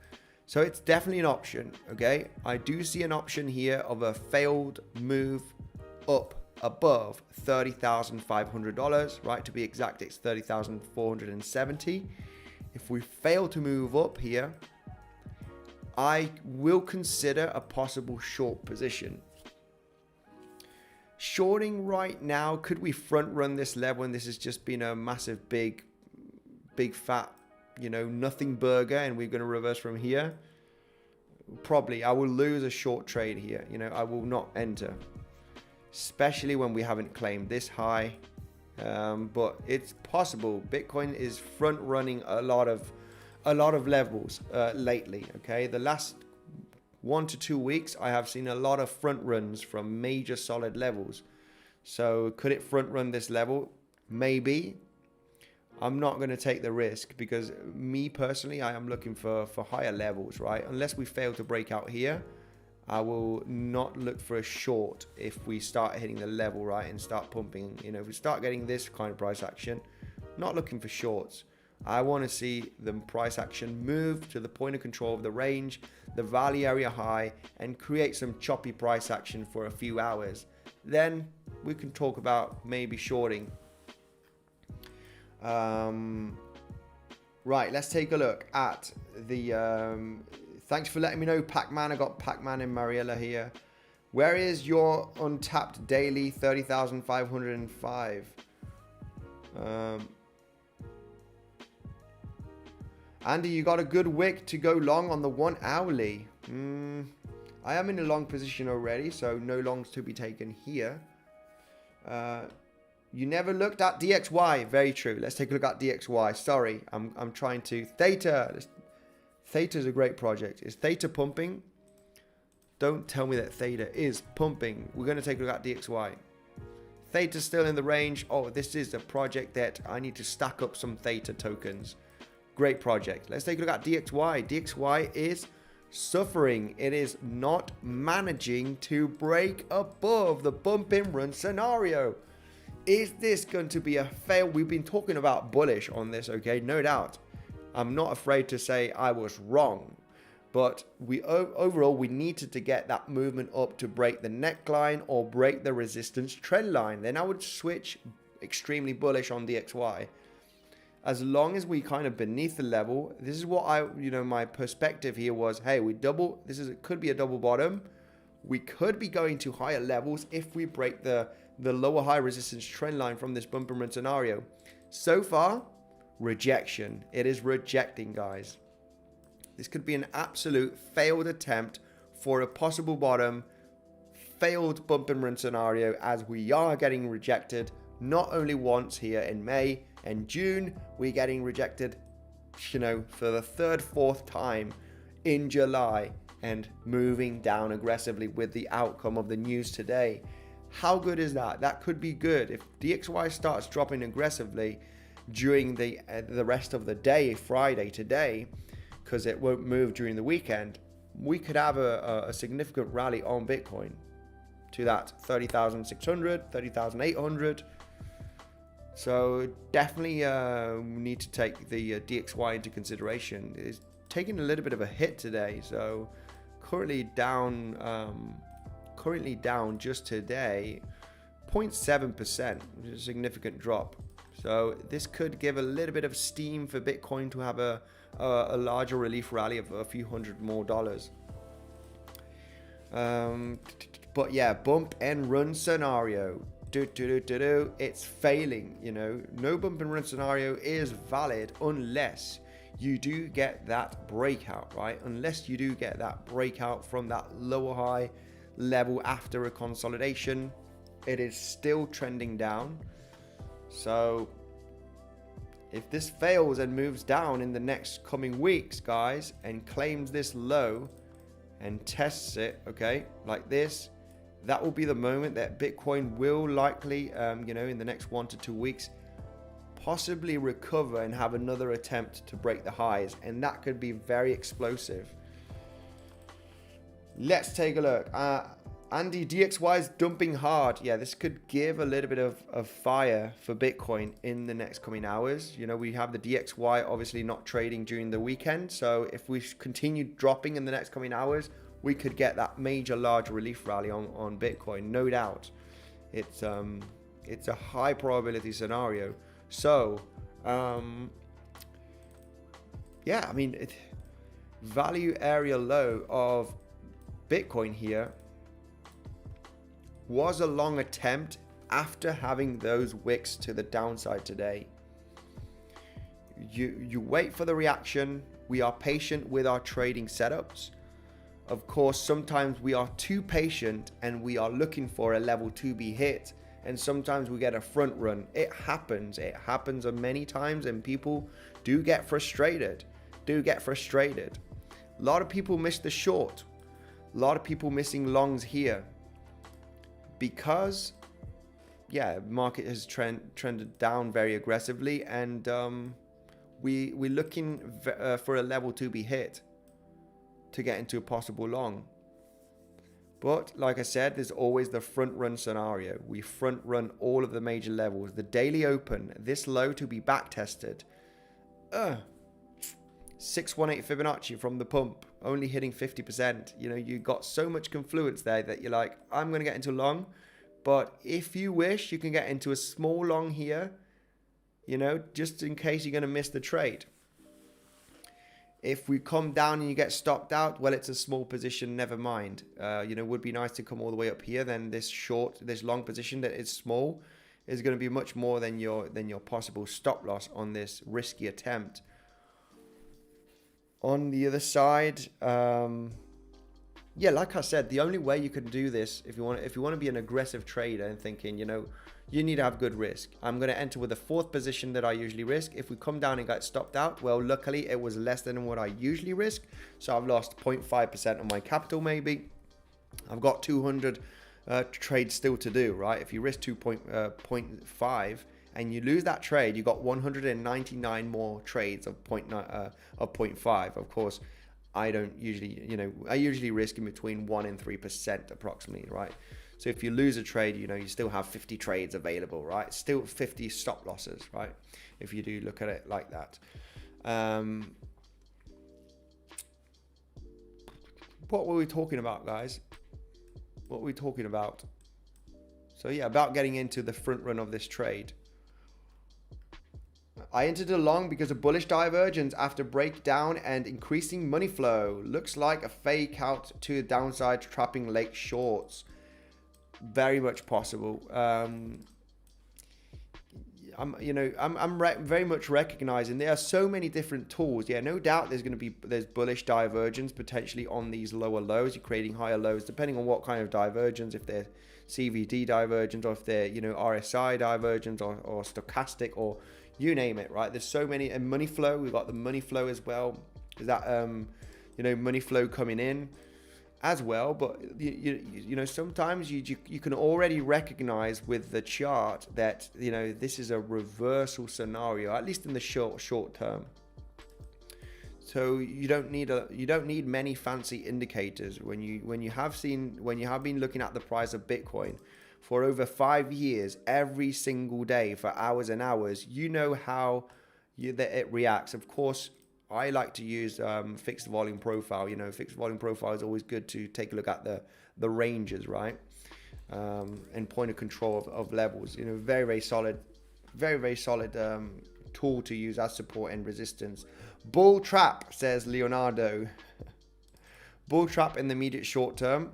So it's definitely an option, okay? I do see an option here of a failed move up above $30,500, right? To be exact, it's 30,470. If we fail to move up here, I will consider a possible short position. Shorting right now, could we front run this level and this has just been a massive big fat, nothing burger, and we're going to reverse from here? Probably. I will lose a short trade here. I will not enter, especially when we haven't claimed this high. But it's possible. Bitcoin is front running a lot of a lot of levels lately. Okay, the last 1 to 2 weeks, I have seen a lot of front runs from major solid levels. So could it front run this level? Maybe. I'm not going to take the risk because me personally, I am looking for higher levels, right? Unless we fail to break out here, I will not look for a short if we start hitting the level, right, and start pumping. You know, if we start getting this kind of price action, not looking for shorts. I want to see the price action move to the point of control of the range, the value area high, and create some choppy price action for a few hours. Then we can talk about maybe shorting. Right, let's take a look at the thanks for letting me know, Pac-Man. I got Pac-Man and Mariella here. Where is your untapped daily 30,505? Andy, you got a good wick to go long on the 1 hourly. I am in a long position already, so no longs to be taken here. You never looked at DXY. Very true. Let's take a look at DXY. Sorry, I'm trying to. Theta. Theta is a great project. Is Theta pumping? Don't tell me that Theta is pumping. We're going to take a look at DXY. Theta's still in the range. Oh, this is a project that I need to stack up some Theta tokens. Great project. Let's take a look at DXY. DXY is suffering. It is not managing to break above the bump and run scenario. Is this going to be a fail? We've been talking about bullish on this, okay? No doubt. I'm not afraid to say I was wrong. But overall, we needed to get that movement up to break the neckline or break the resistance trend line. Then I would switch extremely bullish on DXY. As long as we kind of beneath the level, this is what my perspective here was, hey, it could be a double bottom. We could be going to higher levels if we break the lower high resistance trend line from this bump and run scenario. So far, rejection. It is rejecting, guys. This could be an absolute failed attempt for a possible bottom, failed bump and run scenario, as we are getting rejected not only once here in May and June, we're getting rejected, for the third, fourth time in July and moving down aggressively with the outcome of the news today. How good is that? That could be good. If DXY starts dropping aggressively during the rest of the day, Friday today, because it won't move during the weekend, we could have a significant rally on Bitcoin to that 30,600, 30,800. So definitely need to take the DXY into consideration. It's taking a little bit of a hit today, so currently down just today 0.7%, which is a significant drop. So this could give a little bit of steam for Bitcoin to have a larger relief rally of a few $100 more. But yeah, bump and run scenario. It's failing. No bump and run scenario is valid unless you do get that breakout, right? Unless you do get that breakout from that lower high level after a consolidation, it is still trending down. So if this fails and moves down in the next coming weeks, guys, and claims this low and tests it, okay, like this, that will be the moment that Bitcoin will likely, in the next 1 to 2 weeks, possibly recover and have another attempt to break the highs. And that could be very explosive. Let's take a look. Andy, DXY is dumping hard. Yeah, this could give a little bit of fire for Bitcoin in the next coming hours. We have the DXY obviously not trading during the weekend. So if we continue dropping in the next coming hours, we could get that major large relief rally on Bitcoin, no doubt. It's a high probability scenario. So, value area low of Bitcoin here was a long attempt after having those wicks to the downside today. You wait for the reaction. We are patient with our trading setups. Of course, sometimes we are too patient and we are looking for a level to be hit. And sometimes we get a front run. It happens many times and people do get frustrated. do get frustrated. A lot of people miss the short. A lot of people missing longs here because, yeah, market has trended down very aggressively, and we're looking for a level to be hit to get into a possible long. But like I said, there's always the front run scenario. We front run all of the major levels. The daily open, this low to be back tested. 618 Fibonacci from the pump, only hitting 50%. You know, you got so much confluence there that you're like, I'm going to get into long. But if you wish, you can get into a small long here, you know, just in case you're going to miss the trade. If we come down and you get stopped out, well, it's a small position, never mind. You know, would be nice to come all the way up here. Then this long position that is small is going to be much more than your possible stop loss on this risky attempt. On the other side, yeah, like I said, the only way you can do this, if you want to be an aggressive trader and thinking, you know, you need to have good risk. I'm going to enter with a fourth position that I usually risk. If we come down and get stopped out, well, luckily it was less than what I usually risk. So I've lost 0.5% of my capital maybe. I've got 200 trades still to do, right? If you risk 2.5 and you lose that trade, you got 199 more trades of 0.5. Of course, I don't usually, you know, I usually risk in between 1 and 3% approximately, right? So if you lose a trade, you know, you still have 50 trades available, right? Still 50 stop losses, right? If you do look at it like that. What were we talking about, guys? What were we talking about? So yeah, about getting into the front run of this trade. I entered a long because of bullish divergence after breakdown and increasing money flow. Looks like a fake out to the downside, trapping late shorts. Very much possible. I'm very much recognizing there are so many different tools. Yeah, no doubt there's bullish divergence potentially on these lower lows. You're creating higher lows depending on what kind of divergence. If they're CVD divergence, or if they're, you know, RSI divergence, or stochastic, or you name it, right? There's so many. And money flow, we've got the money flow as well. Is that you know, money flow coming in as well. But you know, sometimes you can already recognize with the chart that, you know, this is a reversal scenario, at least in the short term. So you don't need many fancy indicators when you have been looking at the price of Bitcoin for over 5 years, every single day for hours and hours. You know how that it reacts. Of course, I like to use fixed volume profile. You know, fixed volume profile is always good to take a look at the ranges, right? And point of control of levels. You know, very solid tool to use as support and resistance. Bull trap, says Leonardo. Bull trap in the immediate short term.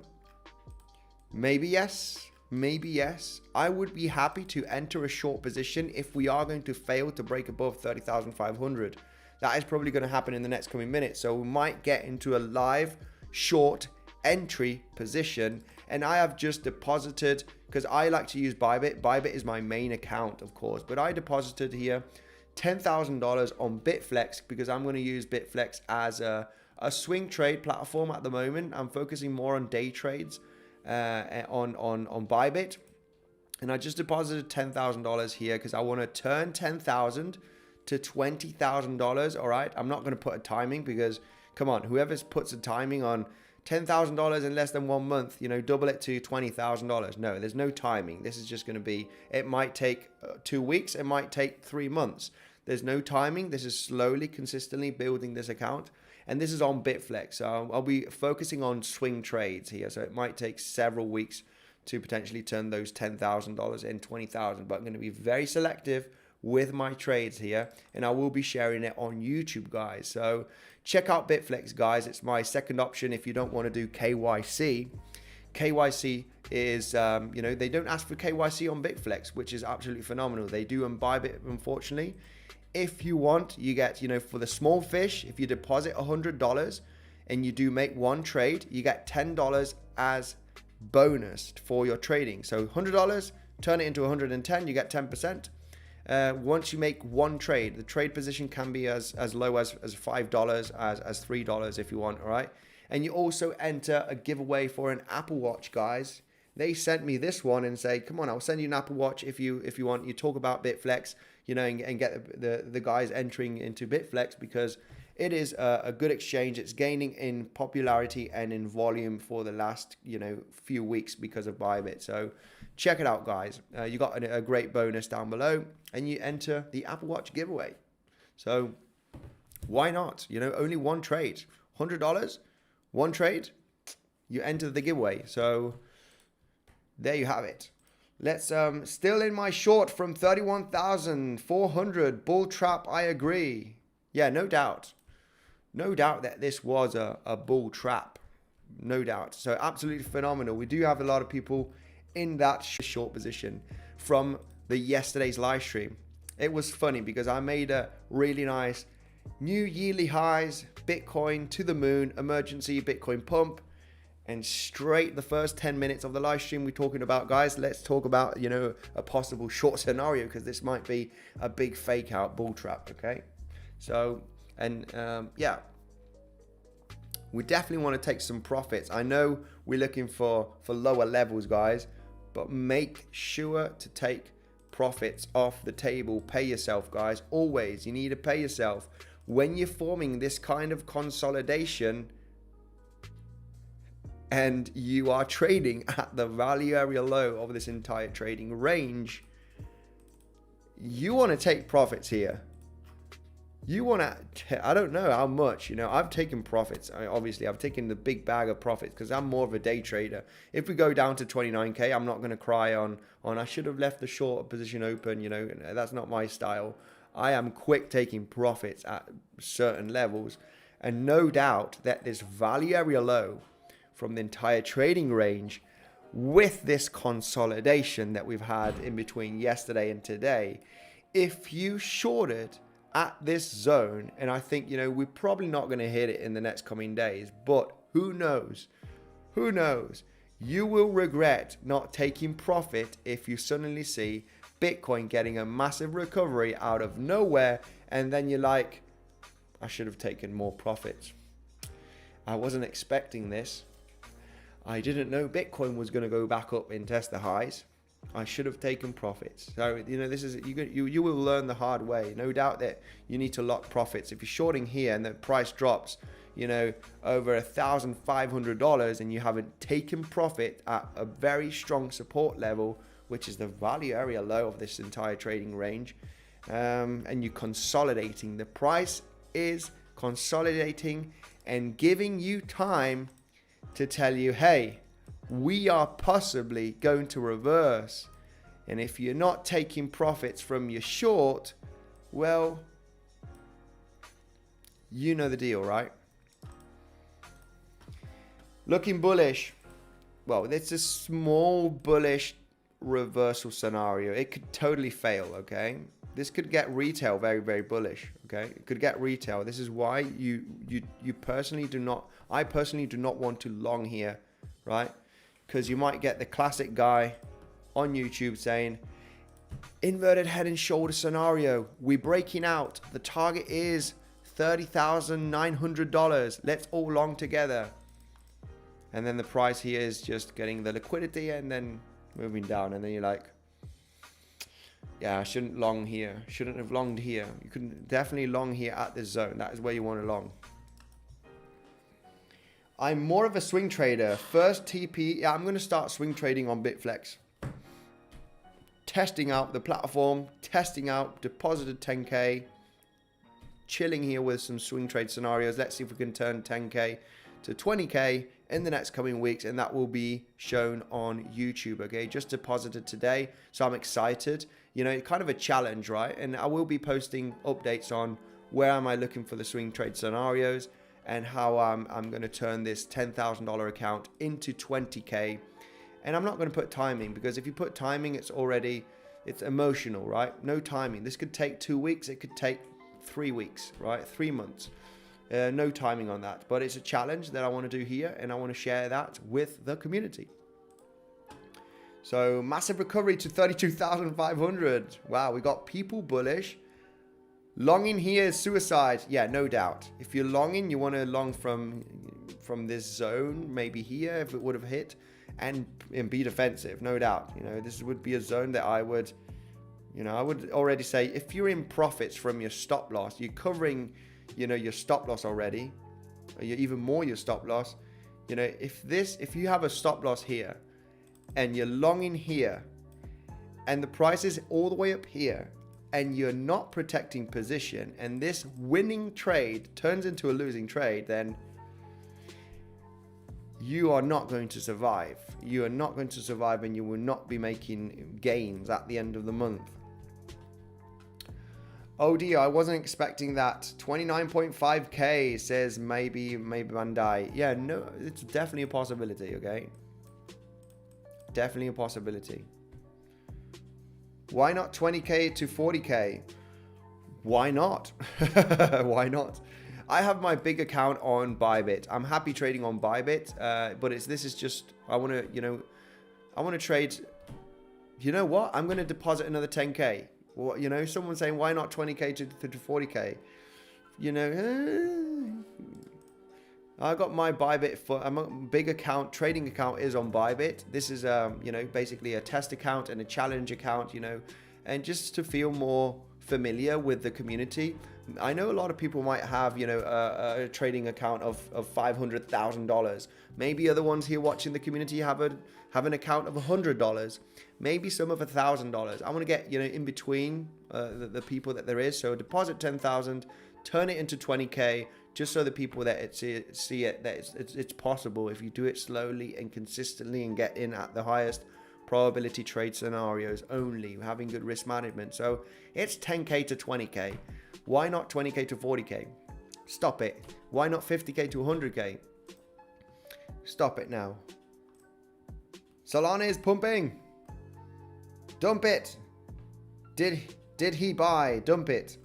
Maybe yes. Maybe yes. I would be happy to enter a short position if we are going to fail to break above 30,500. That is probably going to happen in the next coming minutes. So we might get into a live short entry position. And I have just deposited, because I like to use Bybit. Bybit is my main account, of course. But I deposited here $10,000 on Bitflex, because I'm going to use Bitflex as a swing trade platform at the moment. I'm focusing more on day trades on Bybit. And I just deposited $10,000 here because I want to turn $10,000 to $20,000. All right. I'm not going to put a timing, because come on, whoever puts a timing on $10,000 in less than 1 month, you know, double it to $20,000. No, there's no timing. This is just going to be, it might take 2 weeks. It might take 3 months. There's no timing. This is slowly, consistently building this account. And this is on Bitflex. So I'll be focusing on swing trades here. So it might take several weeks to potentially turn those $10,000 in $20,000. But I'm going to be very selective with my trades here. And I will be sharing it on YouTube, guys. So check out Bitflex, guys. It's my second option if you don't want to do KYC. KYC is, you know, they don't ask for KYC on Bitflex, which is absolutely phenomenal. They do on Bybit, unfortunately. If you want, you get, you know, for the small fish, if you deposit $100 and you do make one trade, you get $10 as bonus for your trading. So $100, turn it into 110, you get 10%. once you make one trade, the trade position can be as low as $5, as $3 if you want, all right? And you also enter a giveaway for an Apple Watch, guys. They sent me this one and say, come on, I'll send you an Apple Watch if you want. You talk about Bitflex, you know, and get the guys entering into Bitflex, because it is a good exchange. It's gaining in popularity and in volume for the last, you know, few weeks because of Bybit. So check it out, guys. You got a great bonus down below, and you enter the Apple Watch giveaway. So why not? You know, only one trade, $100, one trade, you enter the giveaway. So there you have it. Let's still in my short from 31,400 bull trap. I agree. Yeah, no doubt. No doubt that this was a bull trap. No doubt. So absolutely phenomenal. We do have a lot of people in that short position from the yesterday's live stream. It was funny because I made a really nice new yearly highs, Bitcoin to the moon, emergency Bitcoin pump, and straight the first 10 minutes of the live stream we're talking about, guys, let's talk about, you know, a possible short scenario, because this might be a big fake out bull trap. Okay, so yeah, we definitely want to take some profits. I know we're looking for lower levels, guys, but make sure to take profits off the table. Pay yourself, guys. Always, you need to pay yourself when you're forming this kind of consolidation and you are trading at the value area low of this entire trading range. You want to take profits here. You want to, I don't know how much, you know, I've taken profits. Obviously, I've taken the big bag of profits because I'm more of a day trader. If we go down to 29K, I'm not going to cry on I should have left the short position open, you know, that's not my style. I am quick taking profits at certain levels. And no doubt that this value area low from the entire trading range, with this consolidation that we've had in between yesterday and today, if you shorted at this zone, and I think, you know, we're probably not going to hit it in the next coming days, but who knows? Who knows? You will regret not taking profit if you suddenly see Bitcoin getting a massive recovery out of nowhere, and then you're like, I should have taken more profits. I wasn't expecting this. I didn't know Bitcoin was going to go back up and test the highs. I should have taken profits. So, you know, this is, you will learn the hard way. No doubt that you need to lock profits. If you're shorting here and the price drops, you know, over $1,500 and you haven't taken profit at a very strong support level, which is the value area low of this entire trading range, and you're consolidating, the price is consolidating and giving you time to tell you, hey, we are possibly going to reverse. And if you're not taking profits from your short, well, you know the deal, right? Looking bullish. Well, it's a small bullish reversal scenario. It could totally fail, okay? This could get retail very, very bullish, okay? It could get retail. This is why you personally do not, I personally do not want to long here, right? Because you might get the classic guy on YouTube saying, inverted head and shoulder scenario, we're breaking out. The target is $30,900. Let's all long together. And then the price here is just getting the liquidity and then moving down. And then you're like, yeah, I shouldn't long here. Shouldn't have longed here. You can definitely long here at this zone. That is where you want to long. I'm more of a swing trader. First TP. Yeah, I'm going to start swing trading on Bitflex. Testing out the platform. Testing out. Deposited 10K. Chilling here with some swing trade scenarios. Let's see if we can turn 10K to 20K in the next coming weeks, and that will be shown on YouTube. Okay, just deposited today, so I'm excited. You know, kind of a challenge, right? And I will be posting updates on where am I looking for the swing trade scenarios and how I'm going to turn this $10,000 account into 20K. And I'm not going to put timing, because if you put timing, it's emotional, right? No timing. This could take 2 weeks. It could take 3 weeks, right? 3 months. No timing on that, but it's a challenge that I want to do here, and I want to share that with the community. So massive recovery to 32,500. Wow, we got people bullish. Longing here is suicide. Yeah, no doubt. If you're longing, you want to long from this zone, maybe here if it would have hit, and be defensive, no doubt. You know, this would be a zone that I would already say if you're in profits from your stop loss, you're covering, your stop loss already, or you're even more your stop loss. If you have a stop loss here and you're longing here and the price is all the way up here and you're not protecting position and this winning trade turns into a losing trade, then you are not going to survive. You are not going to survive and you will not be making gains at the end of the month. Oh dear, I wasn't expecting that. 29.5k says maybe Bandai. Yeah, no, it's definitely a possibility, okay? Definitely a possibility. Why not 20k to 40k? Why not? Why not? I have my big account on Bybit. I'm happy trading on Bybit, but this is just, I want to trade. You know what? I'm going to deposit another 10k. Well, someone's saying, why not 20k to 40k? I got my Bybit I'm a big account, trading account is on Bybit. This is, basically a test account and a challenge account, and just to feel more familiar with the community. I know a lot of people might have, a trading account of $500,000. Maybe other ones here watching the community have an account of $100. Maybe some of $1,000. I want to get, in between the people that there is. So deposit 10,000, turn it into 20k, just so the people that see it that it's possible if you do it slowly and consistently and get in at the highest probability trade scenarios only, having good risk management. So it's 10k to 20k. Why not 20k to 40k? Stop it. Why not 50k to 100k? Stop it now. Solana is pumping. Dump it. Did he buy? Dump it.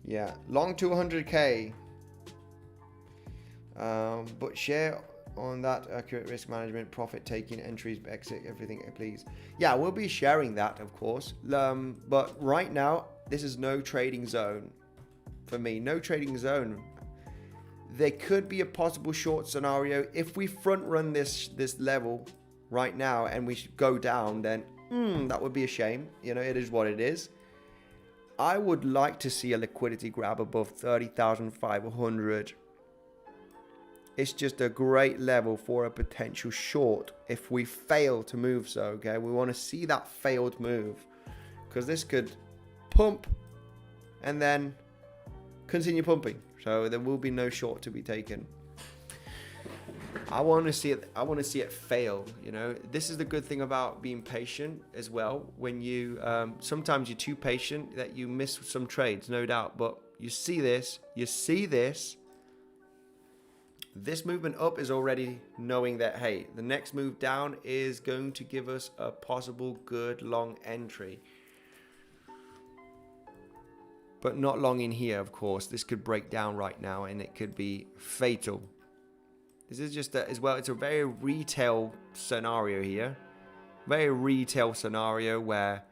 Yeah, long to 100k. But share on that accurate risk management, profit taking, entries, exit, everything, please. Yeah, we'll be sharing that, of course. But right now, this is no trading zone for me. No trading zone. There could be a possible short scenario if we front run this level right now and we go down. Then that would be a shame. It is what it is. I would like to see a liquidity grab above 30,500. It's just a great level for a potential short if we fail to move so, okay? We want to see that failed move because this could pump and then continue pumping. So there will be no short to be taken. I want to see it fail, This is the good thing about being patient as well. When you sometimes you're too patient that you miss some trades, no doubt, but you see this. This movement up is already knowing that, hey, the next move down is going to give us a possible good long entry. But not long in here, of course. This could break down right now and it could be fatal. This is just as well, it's a very retail scenario here. Very retail scenario where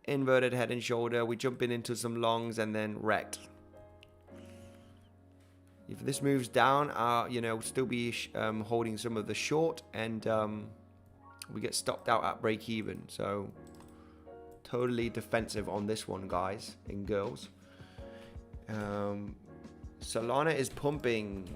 inverted head and shoulder, we jump into some longs and then wrecked. If this moves down, we'll still be holding some of the short and we get stopped out at break even. So totally defensive on this one, guys and girls. Solana is pumping.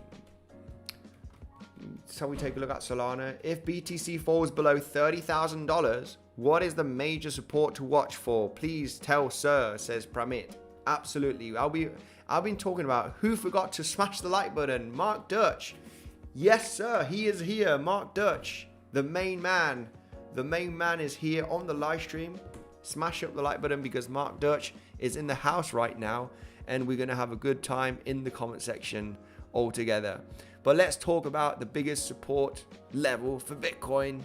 So we take a look at Solana. If BTC falls below $30,000, what is the major support to watch for? Please tell sir, says Pramit. Absolutely. I've been talking about who forgot to smash the like button. Mark Dutch. Yes, sir. He is here. Mark Dutch, the main man. The main man is here on the live stream. Smash up the like button because Mark Dutch is in the house right now and we're going to have a good time in the comment section all together. But let's talk about the biggest support level for Bitcoin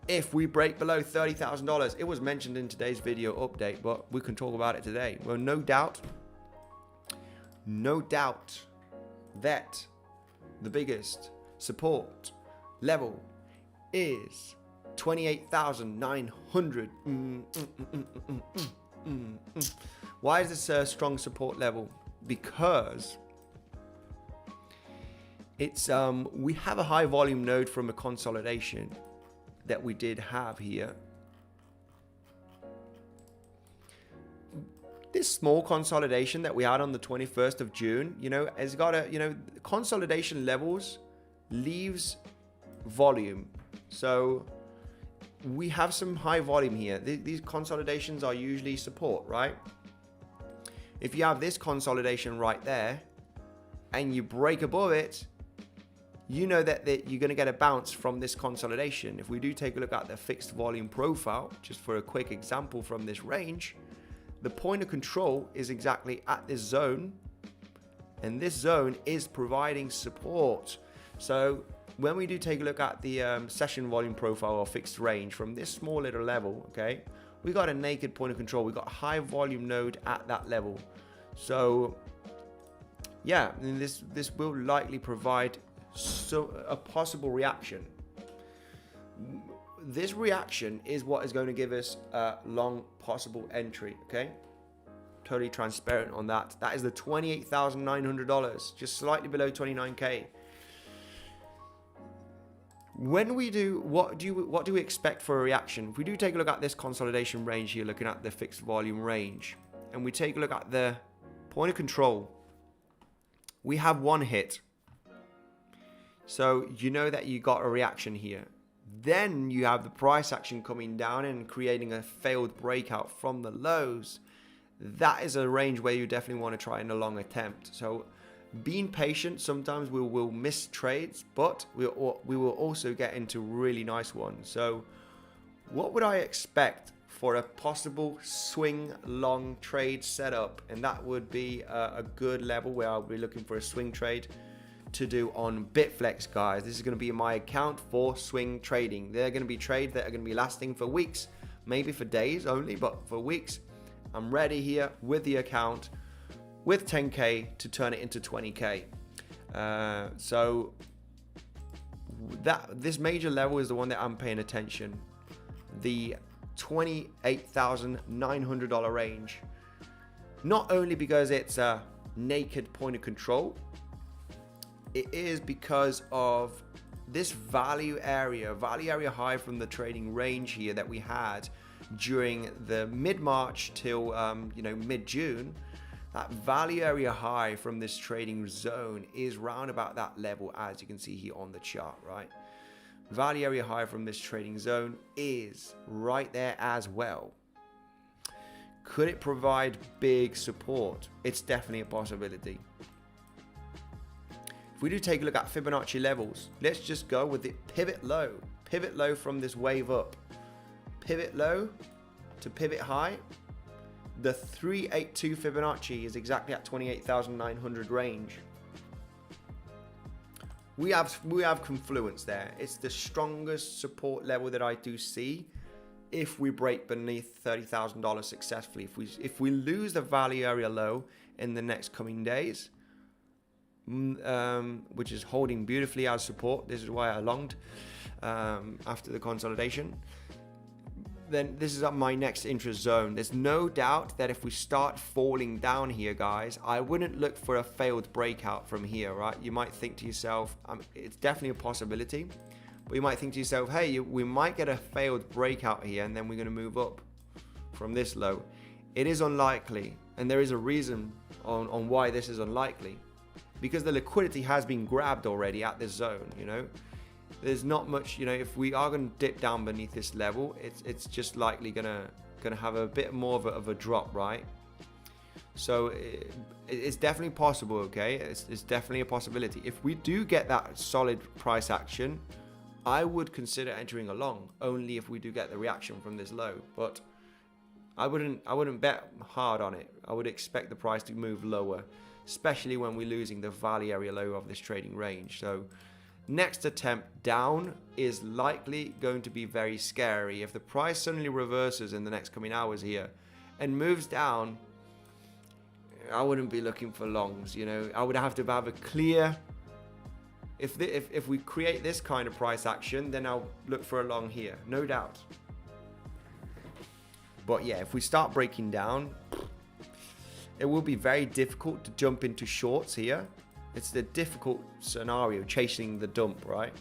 if we break below $30,000. It was mentioned in today's video update, but we can talk about it today. Well, no doubt that the biggest support level is 28,900. Why is this a strong support level? Because it's we have a high volume node from a consolidation that we did have here. This small consolidation that we had on the 21st of June, you know, has got a, you know, consolidation levels leaves volume. So we have some high volume here. These consolidations are usually support, right? If you have this consolidation right there and you break above it, you know that you're going to get a bounce from this consolidation. If we do take a look at the fixed volume profile, just for a quick example from this range, the point of control is exactly at this zone, and this zone is providing support. So when we do take a look at the session volume profile or fixed range from this small little level, okay, we got a naked point of control. We got a high volume node at that level. So yeah, this will likely provide a possible reaction. This reaction is what is going to give us a long possible entry, okay? Totally transparent on that. That is the $28,900, just slightly below 29K. When we do, what do we expect for a reaction? If we do take a look at this consolidation range here, looking at the fixed volume range, and we take a look at the point of control, we have one hit. So you know that you got a reaction here. Then you have the price action coming down and creating a failed breakout from the lows. That is a range where you definitely want to try in a long attempt. So being patient, sometimes we will miss trades, but we will also get into really nice ones. So what would I expect for a possible swing long trade setup? And that would be a good level where I'll be looking for a swing trade to do on Bitflex, guys. This is going to be my account for swing trading. They're going to be trades that are going to be lasting for weeks, maybe for days only, but for weeks. I'm ready here with the account with 10K to turn it into 20K. So this major level is the one that I'm paying attention. The $28,900 range. Not only because it's a naked point of control, it is because of this value area high from the trading range here that we had during the mid-March till mid-June. That value area high from this trading zone is round about that level, as you can see here on the chart, right? Value area high from this trading zone is right there as well. Could it provide big support? It's definitely a possibility. If we do take a look at Fibonacci levels, let's just go with the pivot low from this wave up. Pivot low to pivot high. The 382 Fibonacci is exactly at 28,900 range. We have confluence there. It's the strongest support level that I do see if we break beneath $30,000 successfully. If we lose the value area low in the next coming days, which is holding beautifully as support, this is why I longed after the consolidation, then this is my next interest zone. There's no doubt that if we start falling down here, guys, I wouldn't look for a failed breakout from here, right? You might think to yourself, it's definitely a possibility, but you might think to yourself, hey, we might get a failed breakout here and then we're going to move up from this low. It is unlikely, and there is a reason on why this is unlikely, because the liquidity has been grabbed already at this zone, you know. There's not much, you know, if we are going to dip down beneath this level, it's just likely gonna have a bit more of a drop, right? So it's definitely possible, okay? It's definitely a possibility. If we do get that solid price action, I would consider entering a long, only if we do get the reaction from this low. But I wouldn't bet hard on it. I would expect the price to move lower, especially when we're losing the value area low of this trading range. So next attempt down is likely going to be very scary. If the price suddenly reverses in the next coming hours here and moves down, I wouldn't be looking for longs, you know. I would have to have a clear, If we create this kind of price action, then I'll look for a long here, no doubt. But yeah, if we start breaking down, it will be very difficult to jump into shorts here. It's the difficult scenario, chasing the dump, right?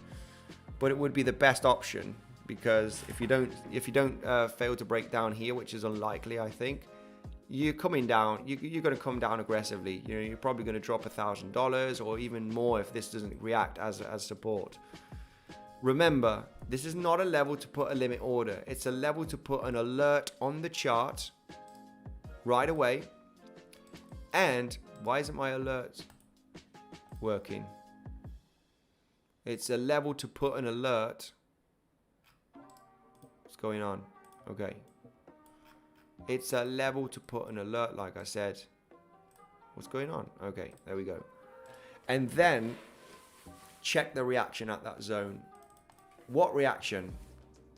But it would be the best option, because if you don't fail to break down here, which is unlikely, I think, you're coming down. You're going to come down aggressively. You know, you're probably going to drop $1,000 or even more if this doesn't react as support. Remember, this is not a level to put a limit order. It's a level to put an alert on the chart right away. And why isn't my alert working? It's a level to put an alert. What's going on? Okay. It's a level to put an alert, like I said. What's going on? Okay, there we go. And then check the reaction at that zone. What reaction?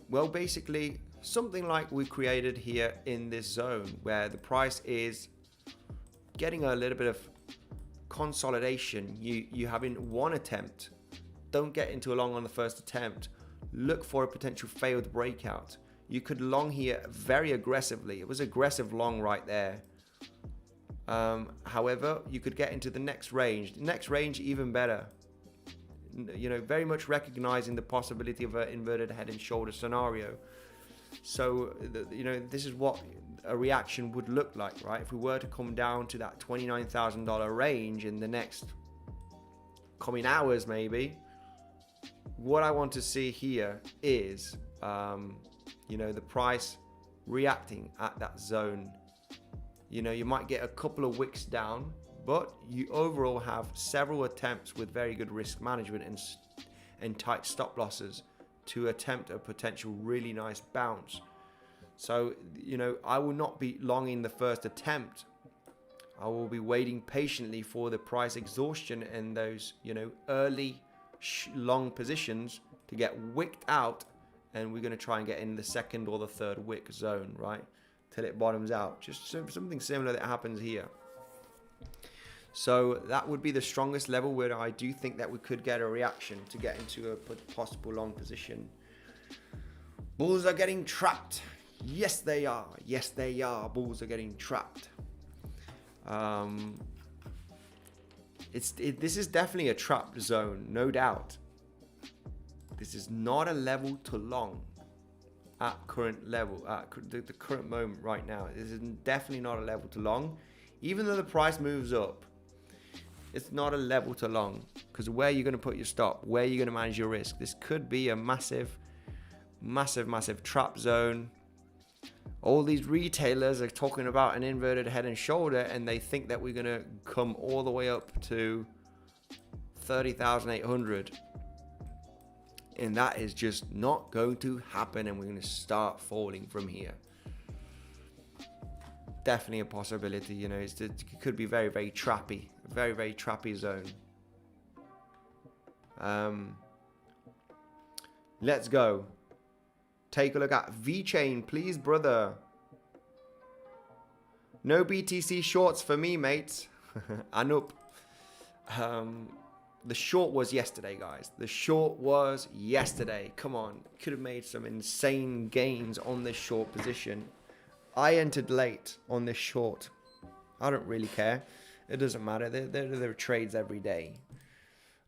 Well, basically something like we created here in this zone, where the price is getting a little bit of consolidation. You having one attempt. Don't get into a long on the first attempt. Look for a potential failed breakout. You could long here very aggressively. It was aggressive long right there. However, you could get into the next range. The next range even better. You know, very much recognizing the possibility of an inverted head and shoulder scenario. So, you know, this is what a reaction would look like, right? If we were to come down to that $29,000 range in the next coming hours, maybe, what I want to see here is, you know, the price reacting at that zone. You know, you might get a couple of wicks down, but you overall have several attempts with very good risk management and tight stop losses to attempt a potential really nice bounce. So, you know, I will not be longing the first attempt. I will be waiting patiently for the price exhaustion and those, you know, early long positions to get wicked out, and we're going to try and get in the second or the third wick zone, right, till it bottoms out. Just something similar that happens here. So that would be the strongest level where I do think that we could get a reaction to get into a possible long position. Bulls are getting trapped. Yes, they are. Yes, they are. Bulls are getting trapped. This is definitely a trap zone, no doubt. This is not a level to long at current level, at the current moment right now. This is definitely not a level to long. Even though the price moves up, it's not a level to long, because where you're going to put your stop, where you're going to manage your risk. This could be a massive, massive, massive trap zone. All these retailers are talking about an inverted head and shoulder, and they think that we're going to come all the way up to 30,800. And that is just not going to happen, and we're going to start falling from here. Definitely a possibility, you know. It could be very, very trappy. Very, very trappy zone. Let's go. Take a look at VeChain, please, brother. No BTC shorts for me, mates. Anup. The short was yesterday, guys. The short was yesterday. Come on. Could have made some insane gains on this short position. I entered late on this short. I don't really care. It doesn't matter. There are trades every day.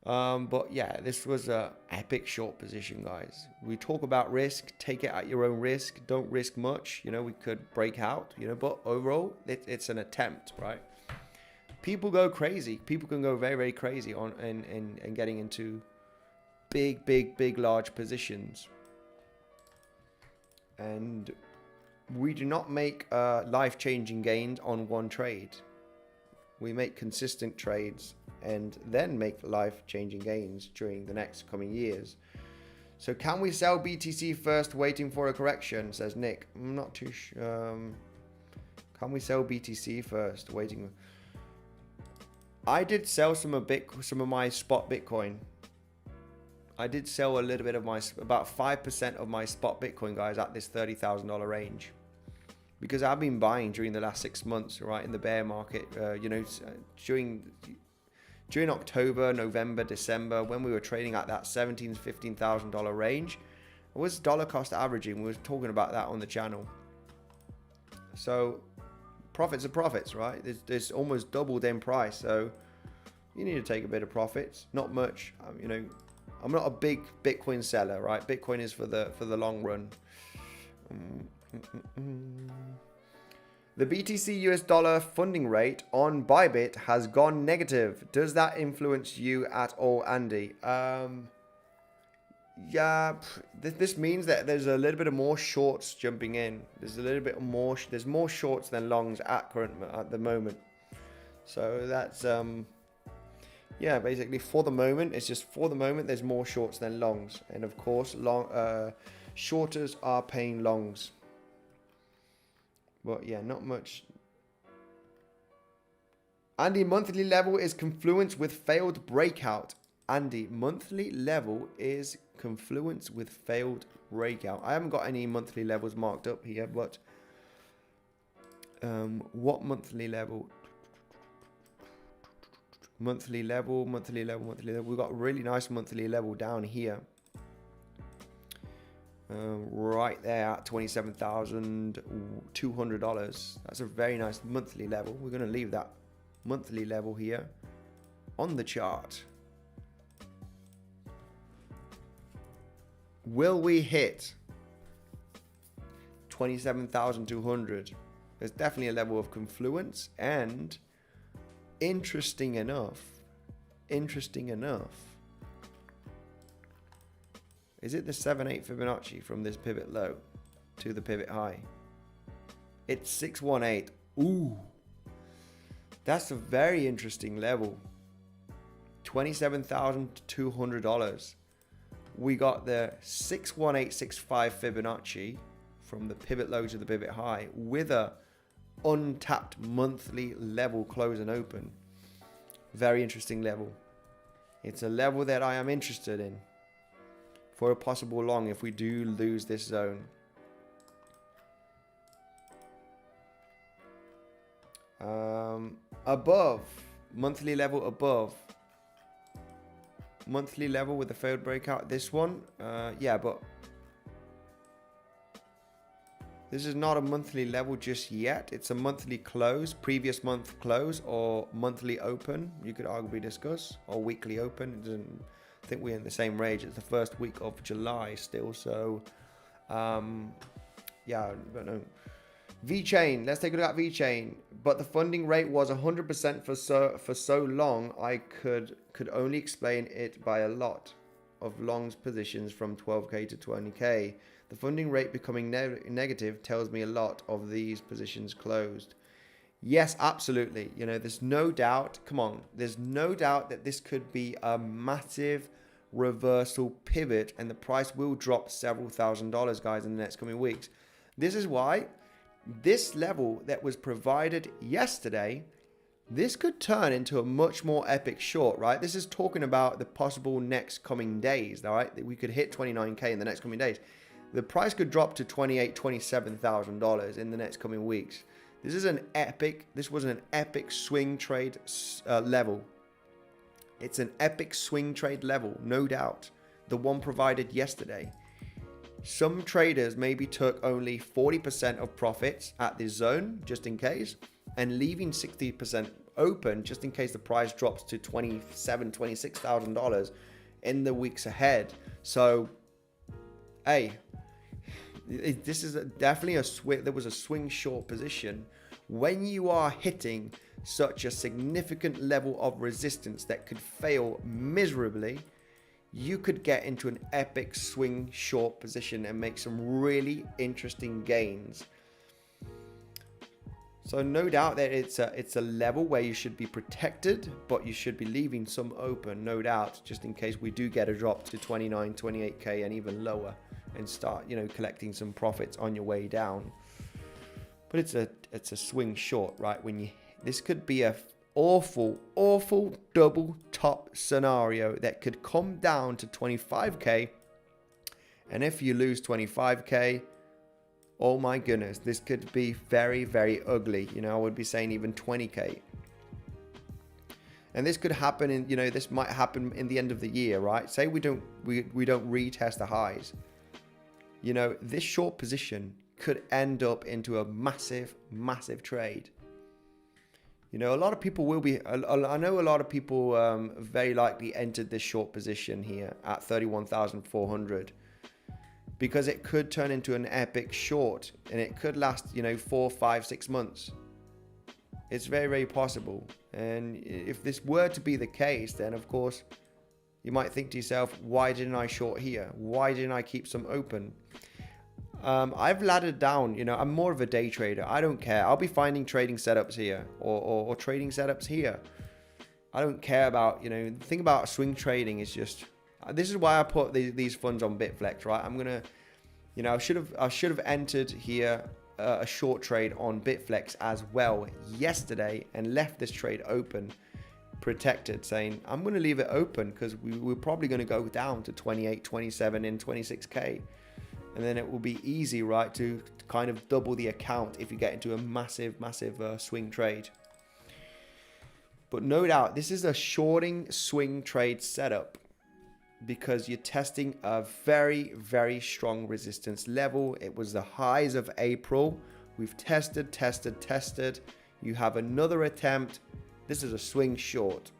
But yeah, this was a epic short position, guys. We talk about risk. Take it at your own risk. Don't risk much. You know, we could break out, you know, but overall, it's an attempt, right? People go crazy. People can go very, very crazy on and getting into big, large positions. And we do not make life-changing gains on one trade. We make consistent trades and then make life-changing gains during the next coming years. So can we sell BTC first, waiting for a correction, says Nick. I'm not too sure. Can we sell BTC first, waiting? I did sell some of my spot Bitcoin. I did sell a little bit of about 5% of my spot Bitcoin, guys, at this $30,000 range. Because I've been buying during the last 6 months, right, in the bear market, you know, during October, November, December, when we were trading at that $17,000 to $15,000 range, it was dollar cost averaging. We were talking about that on the channel. So profits are profits, right? There's almost doubled in price. So you need to take a bit of profits, not much. You know, I'm not a big Bitcoin seller, right? Bitcoin is for the long run. The BTC US dollar funding rate on Bybit has gone negative. Does that influence you at all, Andy? Yeah, this means that there's a little bit of more shorts jumping in. There's a little bit more. There's more shorts than longs at the moment. So that's yeah, basically for the moment, it's just for the moment there's more shorts than longs, and of course shorters are paying longs. But yeah, not much. Andy, monthly level is confluence with failed breakout. Andy, monthly level is confluence with failed breakout. I haven't got any monthly levels marked up here, but what monthly level? Monthly level. We've got a really nice monthly level down here. Right there at $27,200. That's a very nice monthly level. We're going to leave that monthly level here on the chart. Will we hit 27,200? There's definitely a level of confluence, and interesting enough, is it the 7/8 Fibonacci from this pivot low to the pivot high? It's 618. Ooh, that's a very interesting level. $27,200. We got the 61865 Fibonacci from the pivot low to the pivot high with a untapped monthly level close and open. Very interesting level. It's a level that I am interested in for a possible long if we do lose this zone. Above, monthly level above. Monthly level with the failed breakout. This one, yeah, but this is not a monthly level just yet. It's a monthly close, previous month close, or monthly open. You could arguably discuss, or weekly open. It doesn't. I think we're in the same range. It's the first week of July still. So, yeah, I don't know. VeChain. Let's take a look at VeChain. But the funding rate was 100% for so long. I could only explain it by a lot of longs positions from 12k to 20k. The funding rate becoming negative tells me a lot of these positions closed. Yes, absolutely. You know, there's no doubt. Come on. There's no doubt that this could be a massive reversal pivot, and the price will drop several $1,000s, guys, in the next coming weeks. This is why this level that was provided yesterday, this could turn into a much more epic short, right? This is talking about the possible next coming days, all right? That we could hit 29k in the next coming days. The price could drop to $28,000, $27,000 in the next coming weeks. This was an epic swing trade level. It's an epic swing trade level, no doubt. The one provided yesterday. Some traders maybe took only 40% of profits at this zone, just in case, and leaving 60% open just in case the price drops to $27,000, $26,000 in the weeks ahead. So, hey, this is definitely there was a swing short position. When you are hitting such a significant level of resistance that could fail miserably, you could get into an epic swing short position and make some really interesting gains. So no doubt that it's a level where you should be protected, but you should be leaving some open, no doubt, just in case we do get a drop to 29, 28k and even lower, and start, you know, collecting some profits on your way down. But it's a swing short, right? This could be a awful double top scenario that could come down to 25k, and if you lose 25k, oh my goodness, this could be very, very ugly. You know, I would be saying even 20k. And this could happen in, you know, this might happen in the end of the year, right? Say we don't retest the highs. You know, this short position could end up into a massive, massive trade. You know, a lot of people will be, I know a lot of people very likely entered this short position here at 31,400 because it could turn into an epic short and it could last, you know, 4, 5, 6 months. It's very, very possible. And if this were to be the case, then of course, you might think to yourself, why didn't I short here? Why didn't I keep some open? I've laddered down, you know, I'm more of a day trader. I don't care. I'll be finding trading setups here or trading setups here. I don't care about, you know, the thing about swing trading is just, this is why I put these funds on Bitflex, right? I'm going to, you know, I should have entered here a short trade on Bitflex as well yesterday and left this trade open, protected, saying I'm going to leave it open because we're probably going to go down to 28, 27 and 26k. And then it will be easy, right, to kind of double the account if you get into a massive, massive swing trade. But no doubt, this is a shorting swing trade setup because you're testing a very, very strong resistance level. It was the highs of April. We've tested. You have another attempt. This is a swing short.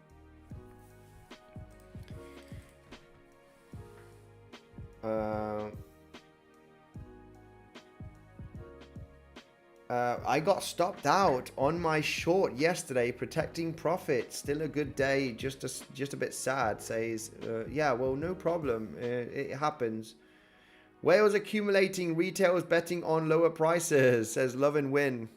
I got stopped out on my short yesterday, protecting profit. Still a good day, just a bit sad. Says, yeah, well, no problem. It happens. Whales accumulating, retailers betting on lower prices. Says Love and Win.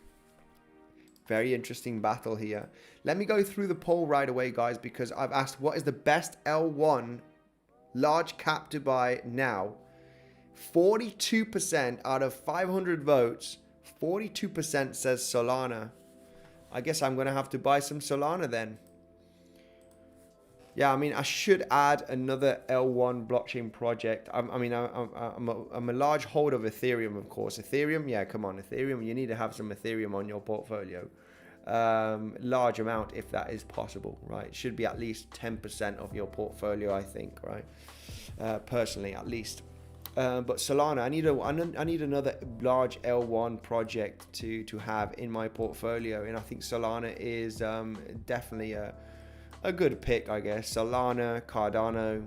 Very interesting battle here. Let me go through the poll right away, guys, because I've asked what is the best L1 large cap to buy now. 42% out of 500 votes. 42% says Solana. I guess I'm going to have to buy some Solana then. Yeah, I mean, I should add another L1 blockchain project. I'm a large holder of Ethereum, of course. Ethereum, yeah, come on, Ethereum. You need to have some Ethereum on your portfolio. Large amount, if that is possible, right? It should be at least 10% of your portfolio, I think, right? Personally, at least. But Solana, I need another large L1 project to have in my portfolio, and I think Solana is definitely a good pick, I guess. Solana, Cardano,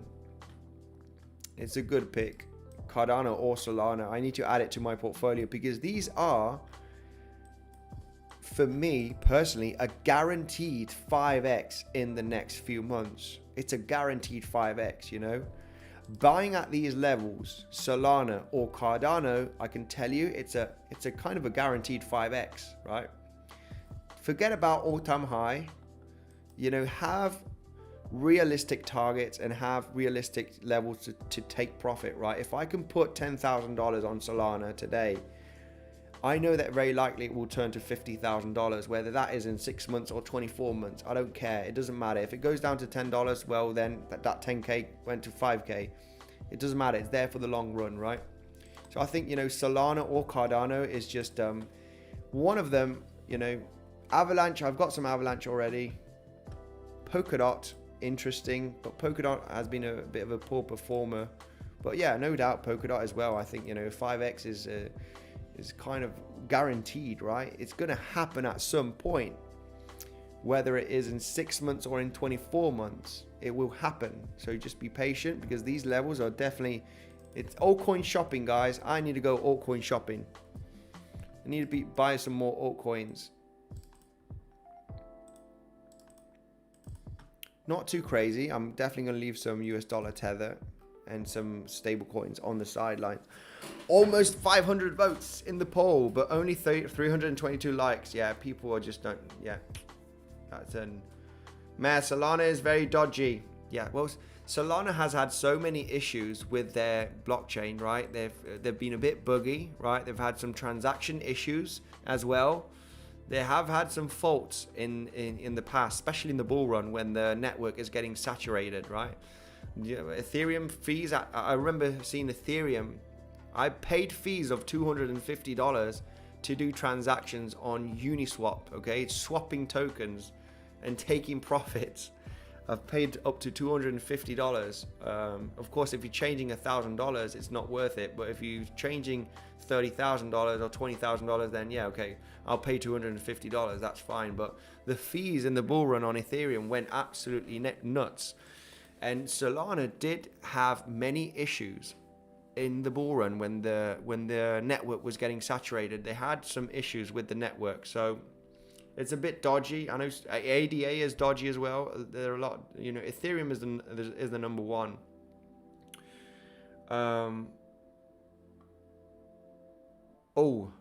it's a good pick. Cardano or Solana, I need to add it to my portfolio because these are, for me personally, a guaranteed 5x in the next few months. It's a guaranteed 5x, you know. Buying at these levels, Solana or Cardano, I can tell you it's a kind of a guaranteed 5x, right? Forget about all-time high. You know, have realistic targets and have realistic levels to take profit, right? If I can put $10,000 on Solana today, I know that very likely it will turn to $50,000, whether that is in 6 months or 24 months. I don't care. It doesn't matter. If it goes down to $10, well, then that 10K went to 5K. It doesn't matter. It's there for the long run, right? So I think, you know, Solana or Cardano is just one of them, you know. Avalanche, I've got some Avalanche already. Polkadot, interesting, but Polkadot has been a bit of a poor performer. But yeah, no doubt Polkadot as well. I think, you know, 5X is kind of guaranteed, right? It's going to happen at some point, whether it is in 6 months or in 24 months, it will happen. So just be patient because these levels are definitely, it's altcoin shopping, guys. I need to go altcoin shopping. I need to buy some more altcoins. Not too crazy. I'm definitely going to leave some US dollar tether and some stable coins on the sideline. Almost 500 votes in the poll, but only 322 likes. Yeah, people are just don't. Yeah, that's an. Man, Solana is very dodgy. Yeah, well, Solana has had so many issues with their blockchain, right? They've been a bit buggy, right? They've had some transaction issues as well. They have had some faults in the past, especially in the bull run when the network is getting saturated, right? Ethereum fees. I remember seeing Ethereum. I paid fees of $250 to do transactions on Uniswap, okay? Swapping tokens and taking profits. I've paid up to $250. Of course, if you're changing $1,000, it's not worth it. But if you're changing $30,000 or $20,000, then yeah, okay, I'll pay $250. That's fine. But the fees in the bull run on Ethereum went absolutely nuts. And Solana did have many issues in the bull run when the network was getting saturated. They had some issues with the network, so it's a bit dodgy. I know ADA is dodgy as well. There are a lot, you know. Ethereum is the number one. Oh,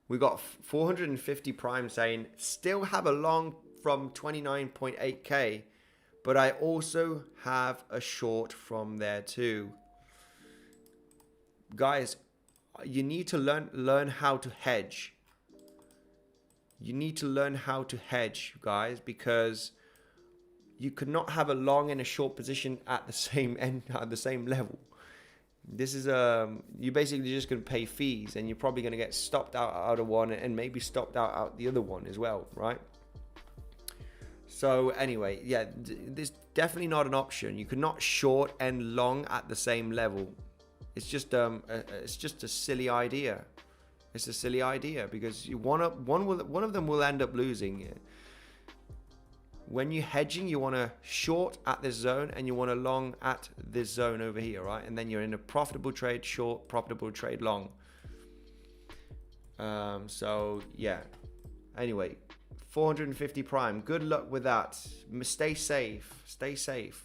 we got 450 Prime saying still have a long from 29.8k, but I also have a short from there too. Guys, you need to learn how to hedge. You need to learn how to hedge, guys, because you could not have a long and a short position at the same end, at the same level. This is you're basically just going to pay fees, and you're probably going to get stopped out of one and maybe stopped out the other one as well, right? So anyway, yeah, this definitely not an option. You cannot short and long at the same level. It's just a silly idea. It's a silly idea because one of them will end up losing. When you're hedging, you want to short at this zone and you want to long at this zone over here, right? And then you're in a profitable trade short, profitable trade long. So yeah. Anyway, 450 Prime. Good luck with that. Stay safe. Stay safe.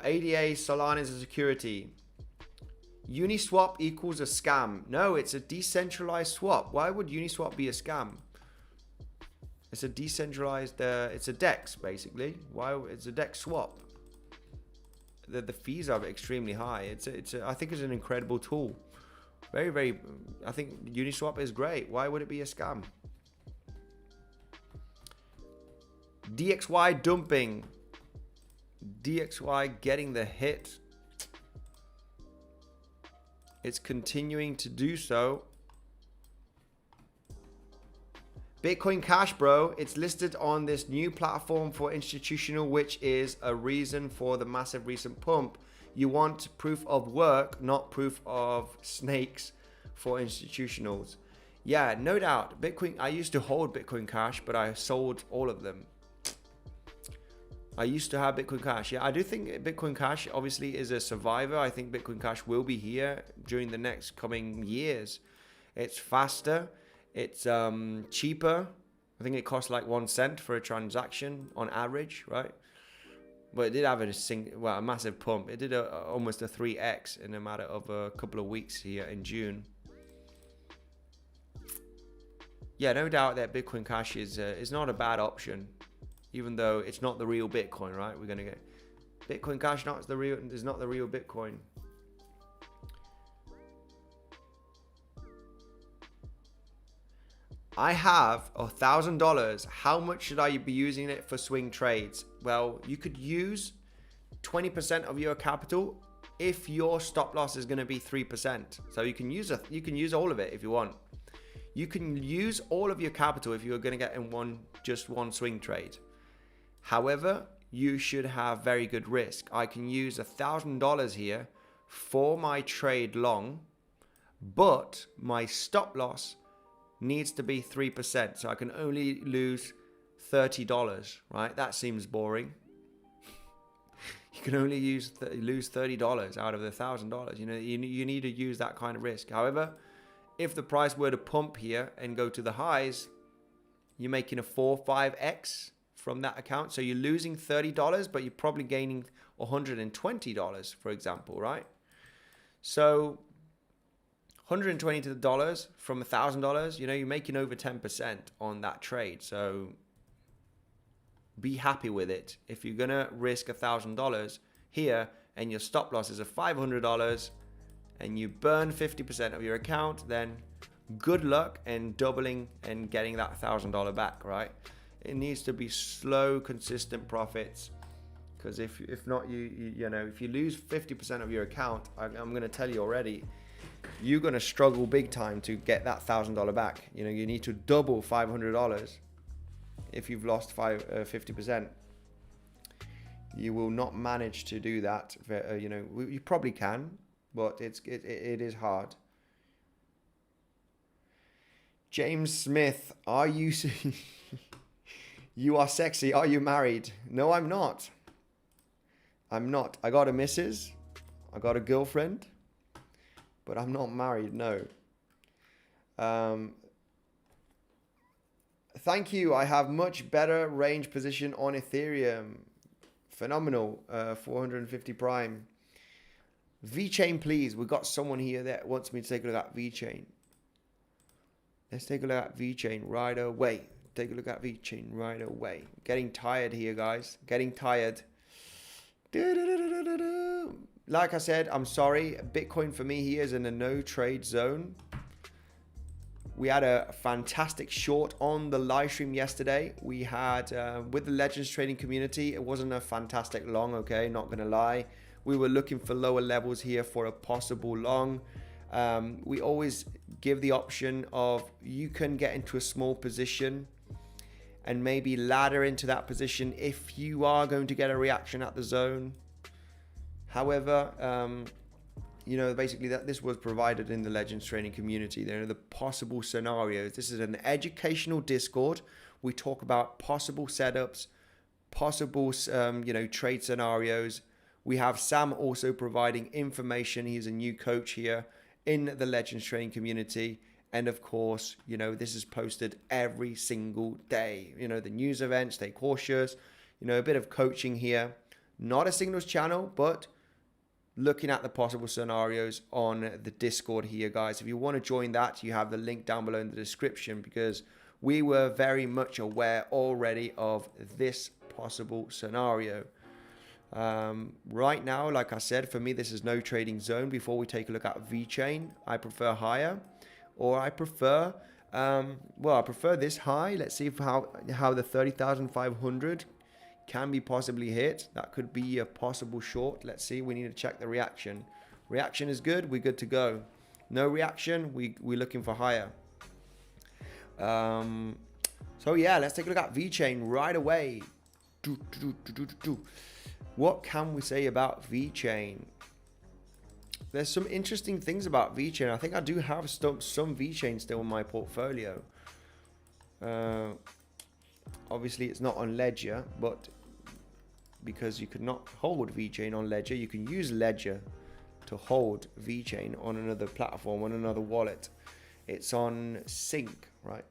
ADA Solana is a security. Uniswap equals a scam. No, it's a decentralized swap. Why would Uniswap be a scam? It's a decentralized, it's a DEX basically. Why? It's a DEX swap. The fees are extremely high. I think it's an incredible tool. Very, very, I think Uniswap is great. Why would it be a scam? DXY dumping. DXY getting the hit. It's continuing to do so. Bitcoin Cash, bro. It's listed on this new platform for institutional, which is a reason for the massive recent pump. You want proof of work, not proof of snakes for institutionals. Yeah, no doubt. Bitcoin. I used to hold Bitcoin Cash, but I sold all of them. I used to have Bitcoin Cash. Yeah, I do think Bitcoin Cash obviously is a survivor. I think Bitcoin Cash will be here during the next coming years. It's faster. It's cheaper. I think it costs like 1 cent for a transaction on average, right? But it did have a massive pump. It did almost a 3x in a matter of a couple of weeks here in June. Yeah, no doubt that Bitcoin Cash is not a bad option. Even though it's not the real Bitcoin, right? We're gonna get Bitcoin Cash is not the real Bitcoin. I have $1,000. How much should I be using it for swing trades? Well, you could use 20% of your capital if your stop loss is going to be 3%. So you can use all of it if you want. You can use all of your capital if you're going to get in just one swing trade. However, you should have very good risk. I can use $1,000 here for my trade long, but my stop loss needs to be 3%. So I can only lose $30, right? That seems boring. You can only lose $30 out of the $1,000. You know, you need to use that kind of risk. However, if the price were to pump here and go to the highs, you're making a 4-5x from that account. So you're losing $30, but you're probably gaining $120, for example, right? So $120 from $1,000, you know, you're making over 10% on that trade. So be happy with it. If you're gonna risk $1,000 here and your stop loss is a $500 and you burn 50% of your account, then good luck in doubling and getting that $1,000 back, right? It needs to be slow, consistent profits, because if not, you know, if you lose 50% of your account, I'm going to tell you already, you're going to struggle big time to get that $1,000 back. You know, you need to double $500 if you've lost 50%. You will not manage to do that. You know, you probably can, but it is hard. James Smith, are you you are sexy? Are you married? No, I'm not. I'm not. I got a missus. I got a girlfriend, but I'm not married. No. Thank you. I have much better range position on Ethereum. Phenomenal. 450 prime. VeChain, please. We've got someone here that wants me to take a look at VeChain. Let's take a look at VeChain right away. Take a look at VeChain right away. Getting tired here, guys. Getting tired. Like I said, I'm sorry. Bitcoin for me here is in a no trade zone. We had a fantastic short on the live stream yesterday. We had, with the Legends trading community, it wasn't a fantastic long, okay? Not gonna lie. We were looking for lower levels here for a possible long. We always give the option of you can get into a small position and maybe ladder into that position if you are going to get a reaction at the zone. However, you know, basically this was provided in the Legends training community. There are the possible scenarios. This is an educational Discord. We talk about possible setups, possible, you know, trade scenarios. We have Sam also providing information. He's a new coach here in the Legends training community. And of course, you know, this is posted every single day. You know, the news events, stay cautious, you know, a bit of coaching here. Not a signals channel, but looking at the possible scenarios on the Discord here, guys. If you want to join that, you have the link down below in the description, because we were very much aware already of this possible scenario. Right now, like I said, for me, this is no trading zone. Before we take a look at VeChain, I prefer higher, or I prefer, well, I prefer this high. Let's see how the 30,500 can be possibly hit. That could be a possible short. Let's see. We need to check the reaction. Reaction is good. We're good to go. No reaction. We're looking for higher. So yeah, let's take a look at VeChain right away. What can we say about VeChain? There's some interesting things about VeChain. I think I do have some VeChain still in my portfolio. Obviously, it's not on Ledger, but because you could not hold VeChain on Ledger, you can use Ledger to hold VeChain on another platform, on another wallet. It's on Sync, right?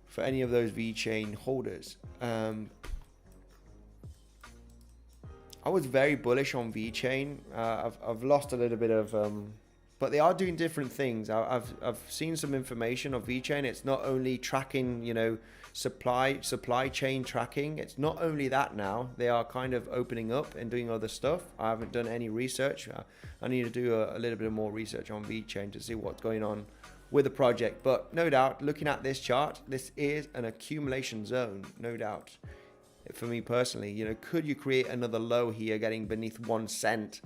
For any of those VeChain holders. I was very bullish on VeChain. I've lost a little bit of, but they are doing different things. I've seen some information of VeChain. It's not only tracking, you know, supply chain tracking. It's not only that now. They are kind of opening up and doing other stuff. I haven't done any research. I need to do a little bit more research on VeChain to see what's going on with the project. But no doubt, looking at this chart, this is an accumulation zone, no doubt. For me personally, you know, could you create another low here getting beneath 1 cent?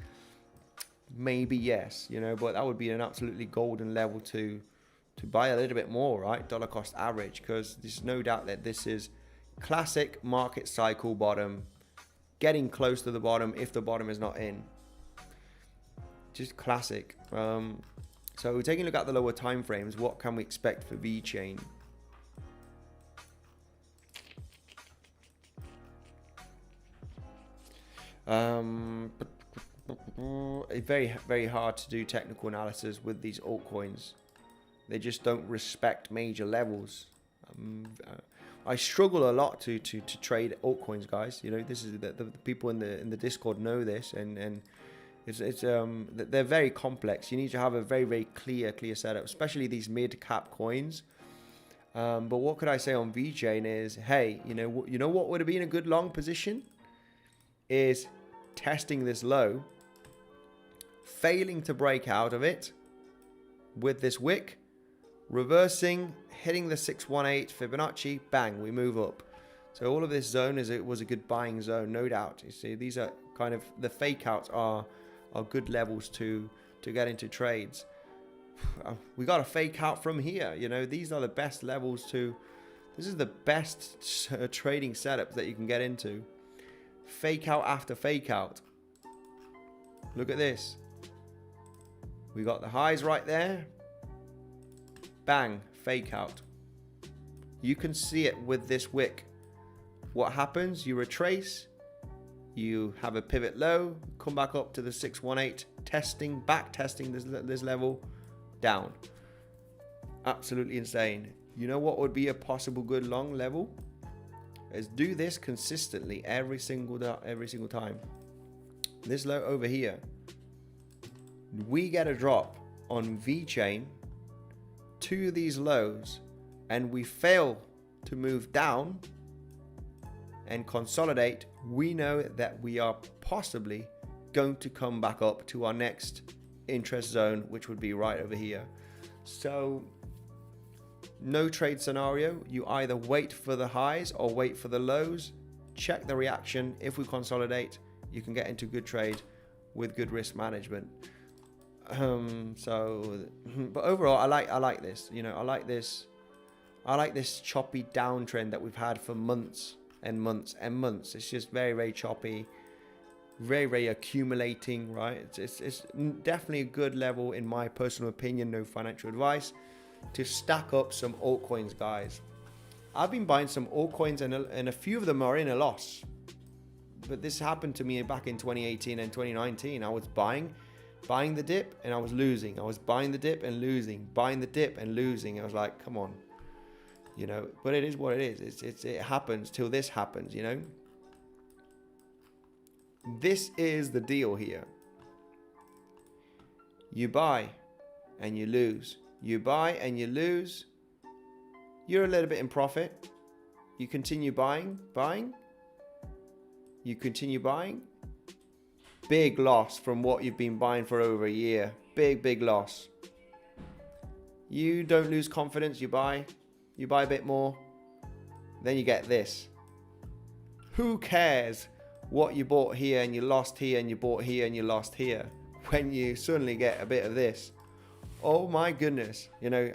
Maybe yes, you know, but that would be an absolutely golden level to buy a little bit more, right? Dollar cost average, because there's no doubt that this is classic market cycle bottom, getting close to the bottom if the bottom is not in. Just classic. So we're taking a look at the lower time frames. What can we expect for VeChain? It's very hard to do technical analysis with these altcoins. They just don't respect major levels. I struggle a lot to trade altcoins, guys. You know, this is the people in the Discord know this, and it's they're very complex. You need to have a very clear setup, especially these mid-cap coins. But what could I say on VeChain is, hey, you know what would have been a good long position is testing this low, failing to break out of it with this wick, reversing, hitting the 618 Fibonacci, bang, we move up. So all of this zone was a good buying zone, no doubt. You see, these are kind of the fake outs are good levels to get into trades. We got a fake out from here. You know, these are the best levels to This is the best trading setup that you can get into. Fake out after fake out. Look at this. We got the highs right there. Bang, fake out. You can see it with this wick. What happens? You retrace. You have a pivot low. Come back up to the 618. Testing, back testing this level. Down. Absolutely insane. You know what would be a possible good long level? Is do this consistently every single time. This low over here. We get a drop on V chain to these lows and we fail to move down and consolidate, we know that we are possibly going to come back up to our next interest zone, which would be right over here. So no trade scenario. You either wait for the highs or wait for the lows. Check the reaction. If we consolidate, you can get into good trade with good risk management. But overall, I like this. You know, I like this choppy downtrend that we've had for months and months and months. It's just very, very choppy, very, very accumulating, right? It's definitely a good level, in my personal opinion, no financial advice, to stack up some altcoins, guys. I've been buying some altcoins and a few of them are in a loss. But this happened to me back in 2018 and 2019. I was buying the dip and I was losing. I was buying the dip and losing, buying the dip and losing. I was like, come on, you know, but it is what it is. It happens till this happens, you know. This is the deal here. You buy and you lose. You buy and you lose. You're a little bit in profit. You continue buying. You continue buying. Big loss from what you've been buying for over a year. Big loss. You don't lose confidence. You buy a bit more. Then you get this. Who cares what you bought here and you lost here and you bought here and you lost here, when you suddenly get a bit of this? Oh my goodness. You know,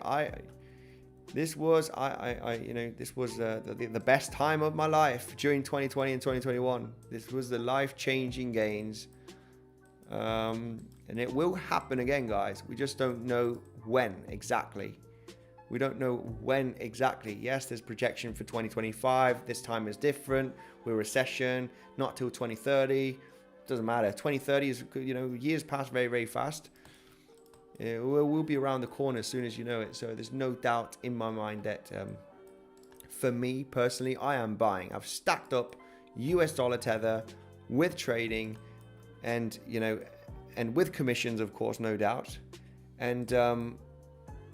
this was the best time of my life during 2020 and 2021. This was the life-changing gains. And it will happen again, guys. We just don't know when exactly. We don't know when exactly. Yes, there's projection for 2025. This time is different. We're recession, not till 2030. Doesn't matter. 2030 is, you know, years pass very, very fast. We'll be around the corner as soon as you know it. So there's no doubt in my mind that for me personally, I am buying. I've stacked up US dollar tether with trading and, you know, and with commissions, of course, no doubt. And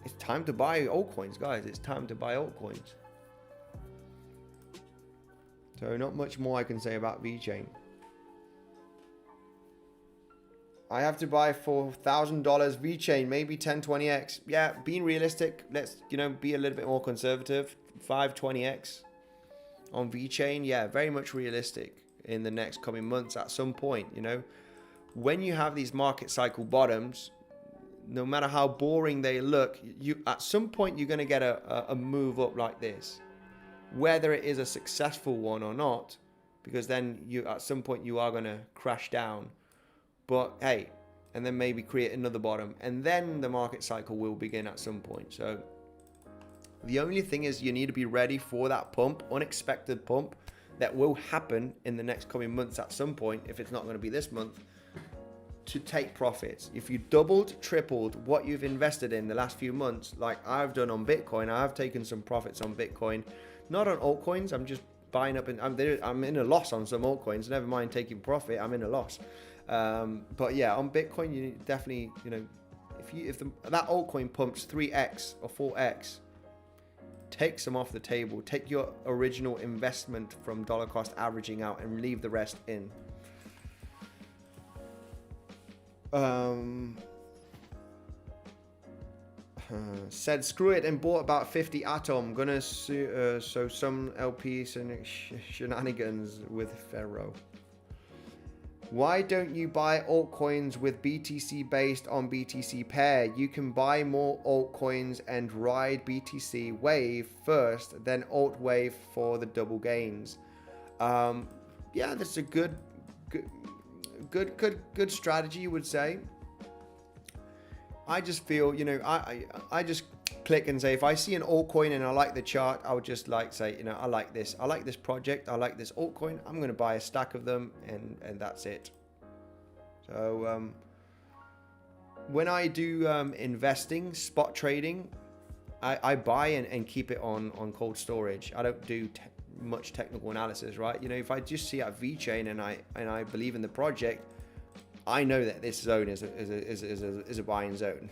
it's time to buy altcoins, guys. It's time to buy altcoins. So not much more I can say about VeChain. I have to buy for $1,000 VeChain, maybe 10-20x. Yeah, being realistic, let's, you know, be a little bit more conservative. 5-20x on VeChain. Yeah, very much realistic in the next coming months at some point, you know. When you have these market cycle bottoms, no matter how boring they look, you at some point you're going to get a move up like this, whether it is a successful one or not, because then you at some point you are going to crash down. But hey, and then maybe create another bottom, and then the market cycle will begin at some point. So the only thing is you need to be ready for that pump, unexpected pump that will happen in the next coming months at some point, if it's not going to be this month, to take profits. If you doubled, tripled what you've invested in the last few months, like I've done on Bitcoin, I have taken some profits on Bitcoin, not on altcoins. I'm just buying up, and I'm in a loss on some altcoins. Never mind taking profit, I'm in a loss. But yeah, on Bitcoin, you definitely, you know, if that altcoin pumps 3x or 4x, take some off the table. Take your original investment from dollar cost averaging out and leave the rest in. Said screw it and bought about 50 Atom. Gonna so some LP shenanigans with Ferro. Why don't you buy altcoins with BTC based on BTC pair? You can buy more altcoins and ride BTC wave first, then alt wave for the double gains. Yeah, that's a good strategy, you would say. I just feel, you know, I just click and say, if I see an altcoin and I like the chart, I would just like say, you know, I like this project, I like this altcoin, I'm going to buy a stack of them, and that's it. So when I do investing, spot trading, I buy and keep it on cold storage. I don't do much technical analysis, right? You know, if I just see a VeChain and I believe in the project, I know that this zone is a buying zone.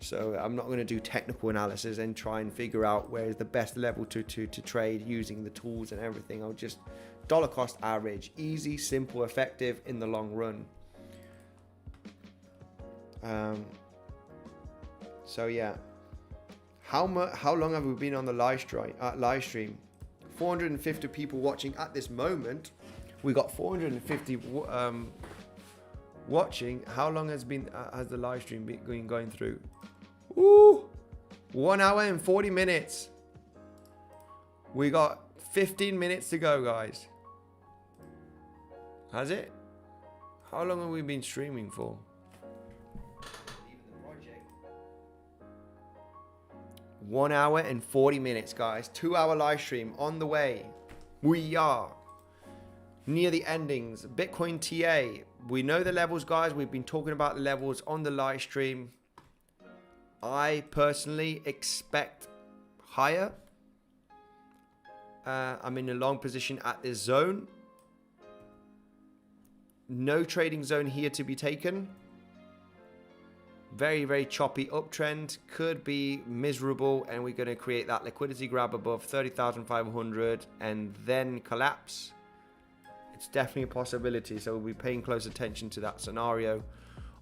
So I'm not going to do technical analysis and try and figure out where is the best level to trade using the tools and everything. I'll just dollar cost average, easy, simple, effective in the long run. So yeah, how long have we been on the live stream? 450 people watching at this moment. We got 450 watching. How long has the live stream been going through? Ooh, 1 hour and 40 minutes. We got 15 minutes to go, guys. Has it? How long have we been streaming for? 1 hour and 40 minutes, guys. 2 hour live stream on the way. We are near the endings. Bitcoin TA. We know the levels, guys. We've been talking about the levels on the live stream. I personally expect higher. I'm in a long position at this zone. No trading zone here to be taken. Very, very choppy uptrend. Could be miserable, and we're going to create that liquidity grab above 30,500 and then collapse. It's definitely a possibility, so we'll be paying close attention to that scenario.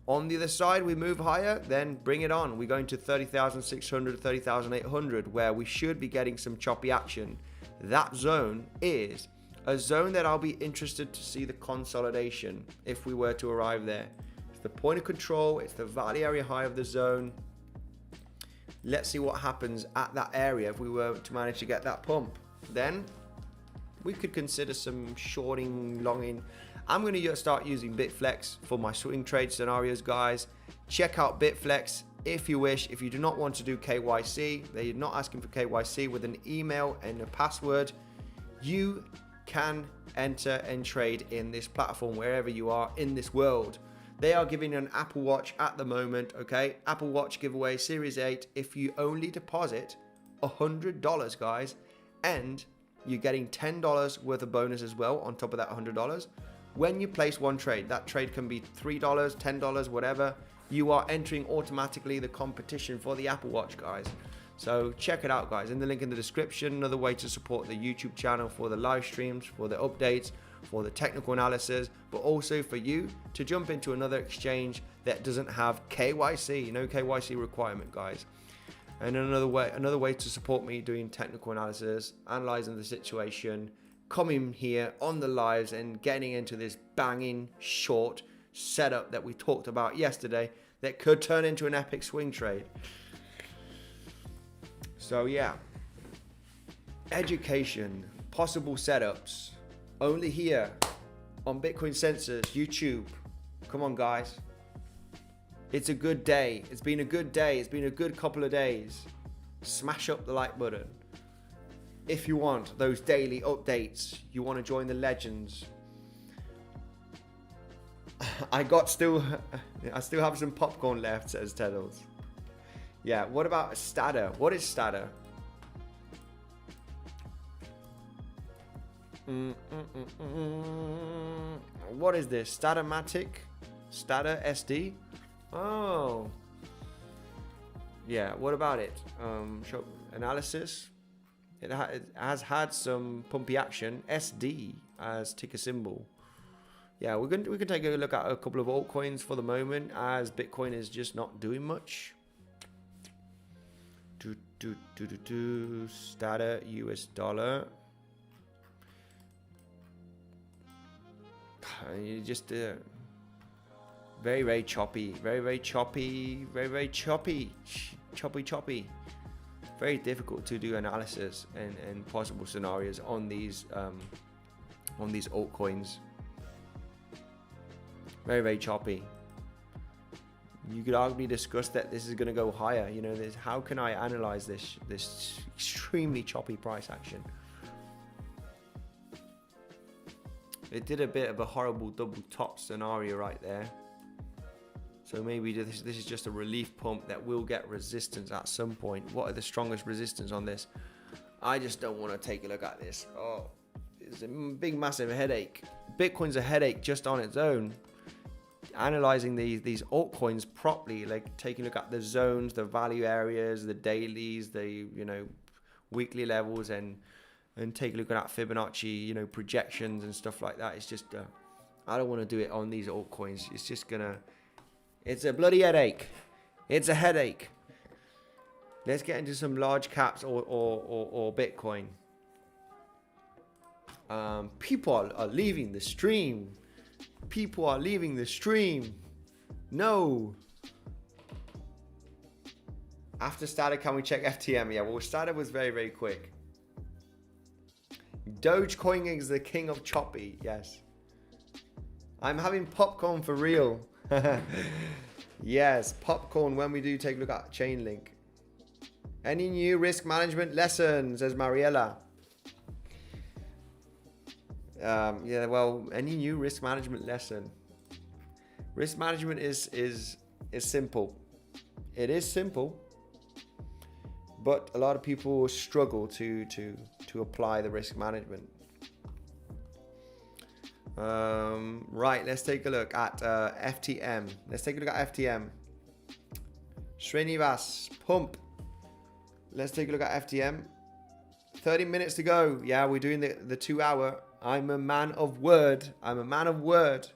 On the other side, we move higher, then bring it on. We're going to 30,600, 30,800, where we should be getting some choppy action. That zone is a zone that I'll be interested to see the consolidation if we were to arrive there. It's the point of control. It's the value area high of the zone. Let's see what happens at that area if we were to manage to get that pump. Then we could consider some shorting, longing. I'm going to start using Bitflex for my swing trade scenarios, guys. Check out Bitflex if you wish. If you do not want to do KYC, they're not asking for KYC, with an email and a password, you can enter and trade in this platform wherever you are in this world. They are giving an Apple Watch at the moment, okay? Apple Watch giveaway Series 8 if you only deposit $100, guys, and you're getting $10 worth of bonus as well on top of that $100. When you place one trade, that trade can be $3, $10, whatever. You are entering automatically the competition for the Apple Watch, guys. So check it out, guys. In the link in the description, another way to support the YouTube channel for the live streams, for the updates, for the technical analysis, but also for you to jump into another exchange that doesn't have KYC, no KYC requirement, guys. And another way to support me doing technical analysis, analyzing the situation, coming here on the lives and getting into this banging short setup that we talked about yesterday that could turn into an epic swing trade. So yeah, education, possible setups, only here on Bitcoinsensus YouTube. Come on, guys. It's a good day. It's been a good day. It's been a good couple of days. Smash up the like button. If you want those daily updates, you want to join the legends. I still have some popcorn left, says Teddles. Yeah, what about Statter? What is Statter? What is this? Statomatic? Statter SD? Oh. Yeah, what about it? Show analysis. It has had some pumpy action. SD as ticker symbol. Yeah, we can take a look at a couple of altcoins for the moment, as Bitcoin is just not doing much. Statter US dollar. you just very, very choppy, very, very choppy, very, very choppy, choppy. Very difficult to do analysis and possible scenarios on these altcoins. Very, very choppy. You could arguably discuss that this is going to go higher. You know, how can I analyze this extremely choppy price action? It did a bit of a horrible double top scenario right there. So maybe this is just a relief pump that will get resistance at some point. What are the strongest resistance on this? I just don't want to take a look at this. Oh, it's a big, massive headache. Bitcoin's a headache just on its own. Analyzing these altcoins properly, like taking a look at the zones, the value areas, the dailies, the weekly levels, and take a look at Fibonacci projections and stuff like that. It's just I don't want to do it on these altcoins. It's a bloody headache. It's a headache. Let's get into some large caps or Bitcoin. People are leaving the stream. People are leaving the stream. No. After started, can we check FTM? Yeah, well, started was very, very quick. Dogecoin is the king of choppy. Yes. I'm having popcorn for real. Yes, popcorn when we do take a look at Chainlink. Any new risk management lessons, says Mariella. Yeah, well, any new risk management lesson? Risk management is simple. It is simple, but a lot of people struggle to apply the risk management. Right, let's take a look at FTM. Let's take a look at FTM. Srinivas, pump. Let's take a look at FTM. 30 minutes to go. Yeah, we're doing the 2 hour. I'm a man of word. I'm a man of word.